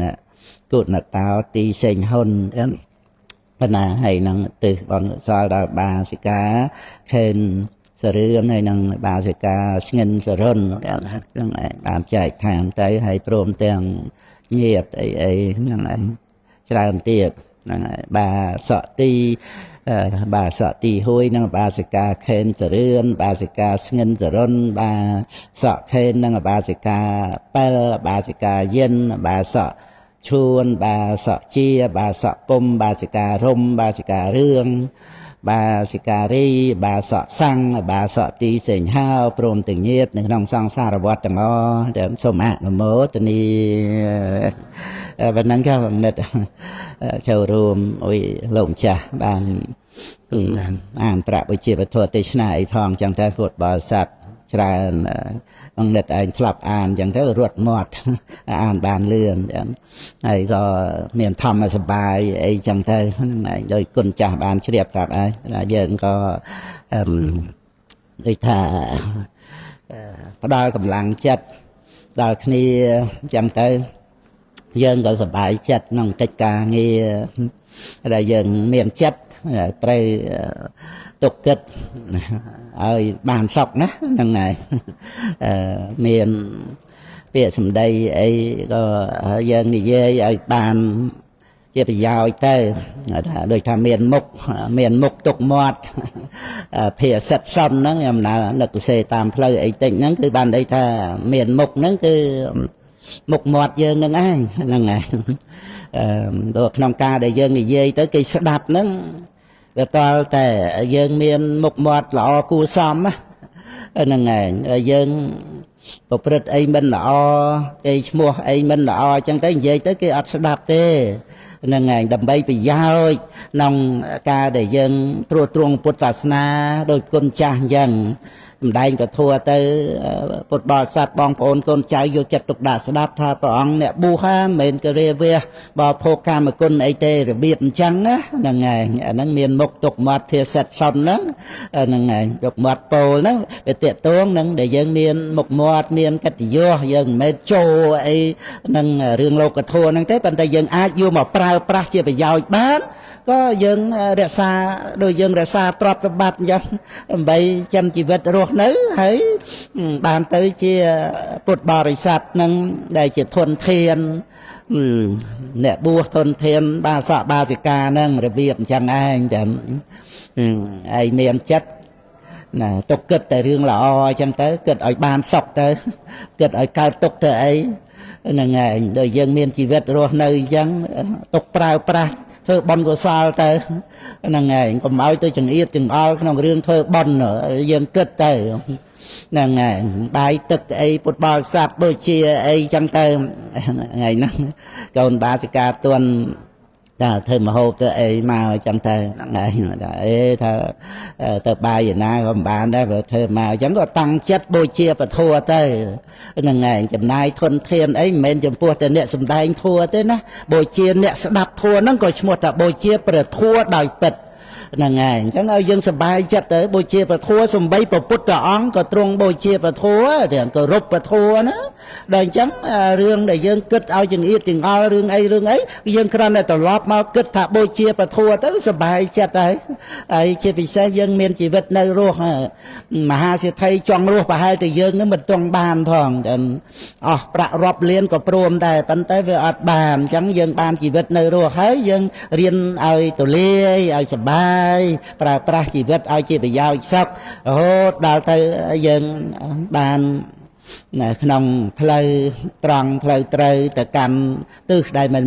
cụt là tao ti sinh hôn đến là hay năng từ bon sao là bà sẽ cá khen sờ rươn hay năng bà sẽ cá ngân sờ rôn bạn chạy thảm tới hay prom tiền nhiệt ấy năng này tràn tiệt bà sợ ti bà sợ tì hôi năng bà sẽ ca khen trở rươn bà sẽ ca ngân trở rôn bà sợ khen năng bà sẽ ca bèl bà sẽ ca dân bà sợ chuôn bà sợ chia bà sợ pum bà sẽ ca rôm bà sẽ ca rương bà sẽ ca ri bà sợ xăng bà sợ tì sỉnh hao prom tình nhiệt nâng nông sang xa ra vọt tầng o đến số mạng mà mốt thì vẫn nâng cao bằng nịch châu rùm ôi lộn chà bànอ่านประวิจิตรทั่วติชนาไอพองจังแต่พูดบริษัทชราบางเน็ตไอคลับอ่านจังแต่รวดหมดอ่านบานเลื่อนไอก็เมียนทำมาสบายไอจังแต่โดยกุญจ่าบานเฉียบกับไอเยิงก็โดยถ้าพอได้กำลังจัดได้คณีจังแต่เยิงก็สบายจัดน้องกิจการเงี้ยได้เยิงเมียนจัดtrời tục kịch ơi bàn sọc đó năng này miền phía sầm đây ấy có dân đi dê ở bàn chia phải giao tới rồi tham miền mục tục mọt phía sạch sông nó nhầm là lực xe tam phơi ấy tỉnh nó cứ bàn đây tha miền mục nó cứ mục mọt dân năng ai năng này được nông ca để dân đi dê tới cây đạp nó về toแต่dân miền mục mọt lọ cu xóm á năng ngày dân bộ phật ấy mình lọ cái mua ấy mình lọ chẳng tới về tới cái ắt đạp tê năng ngày đầm bay bị giao nông ca để dân tru truong Phậtศาสนาđôi con cha dânได้ก็ทัวเตอปดบอสัตบองโอนคนใจอยู่จัดตุกดาสดับท่าปองเนี่ยบูฮาเมนกเรเวียบอโพกามกุลไอเตระเบียดจังนะนั่งไงนั่งเมียนมกตกมัดเพียเสร็จซอนนั่งนั่งไงตกมัดโปนั่งไปเตะตัวนั่งเดี๋ยวยังเมียนมกมัดเมียนกัตติโยยังเมโจไอนั่งเรื่องโลกทัวนั่งเต้ปันแต่ยังอายุมาปลาปลาเจียไปยาวอีกบ้านก็ยังเรศาโดยยังเรศาตรอบสบัดยังใบจำชีวิตรวดนึกให้บานtới chia ពុទ្ធបរិស័ទនឹងដែលជាធនធានអ្នកបួសធនធានបាសកបាសិកានឹងរបៀបអញ្ចឹងឯងចឹងឯមានចិត្តណាទុកគិតតែរឿងល្អអញ្ចឹងទៅគិតឲ្យបានសុខទៅគិតឲ្យកើតទុកទៅអីហ្នឹងឯងដូចយើងមានជីវិតរស់នៅអញ្ចឹងទុកប្រើប្រាស់ធ្វើបន់កុសលទៅហ្នឹងហើយកុំឲ្យទៅចង្អៀតចង្អល់ក្នុងរឿងធ្វើបន់យើងគិតទៅហ្នឹងហើយបាយទឹកអីពុទ្ធបរិស័ទដូចជាអីចឹងទៅថ្ងៃហ្នឹងកូនបាសិកាទន់តែធ្វើមហូបទៅអីមកចឹងទៅហ្នឹងហើយអេថាទៅបាយឯណាក៏មិនបានដែរព្រោះធ្វើមកអញ្ចឹងក៏តាំងចិត្តបូជាពធទៅហ្នឹងហើយចំណាយធនធានអីមិនមែនចំពោះតែអ្នកសំដែងធัวទេណាបូជាអ្នកស្ដាប់ធัวហ្នឹងក៏ឈ្មោះថាបូជាព្រះធัวដោយពិតហ្នឹងហើយអញ្ចឹងឲ្យយើងសប្បាយចិត្តទៅបូជាព្រះធัวសំបីព្រះពុទ្ធអង្គក៏ទ្រង់បូជាព្រះធัวទាំងគោរពព្រះធัวណាដល់អញ្ចឹងរឿងដែលយើងគិតឲ្យចង្អៀតចង្អល់រឿងអីយើងគ្រាន់តែត្រឡប់មកគិតថាបូជាព្រះធัวទៅសប្បាយចិត្តហើយជាពិសេសយើងមានជីវិតនៅរស់មហាសេដ្ឋីចង់រស់ប្រហែលតែយើងនឹងមិនទាន់បានផងតែអស់ប្រាក់រាប់លានក៏ព្រមដែរប៉ុន្តែវាអត់បានអញ្ចឹងយើងបានជីវិតនៅរស់ហើយយើងរៀនឲ្យទូលាយឲ្យសប្បាយប្រើប្រាស់ជីវិតឲ្យជាប្រយោជន៍សុខរហូតដល់ទៅយើងបានក្នុងផ្លូវត្រង់ផ្លូវត្រូវទៅកាន់ទិសដែលមិន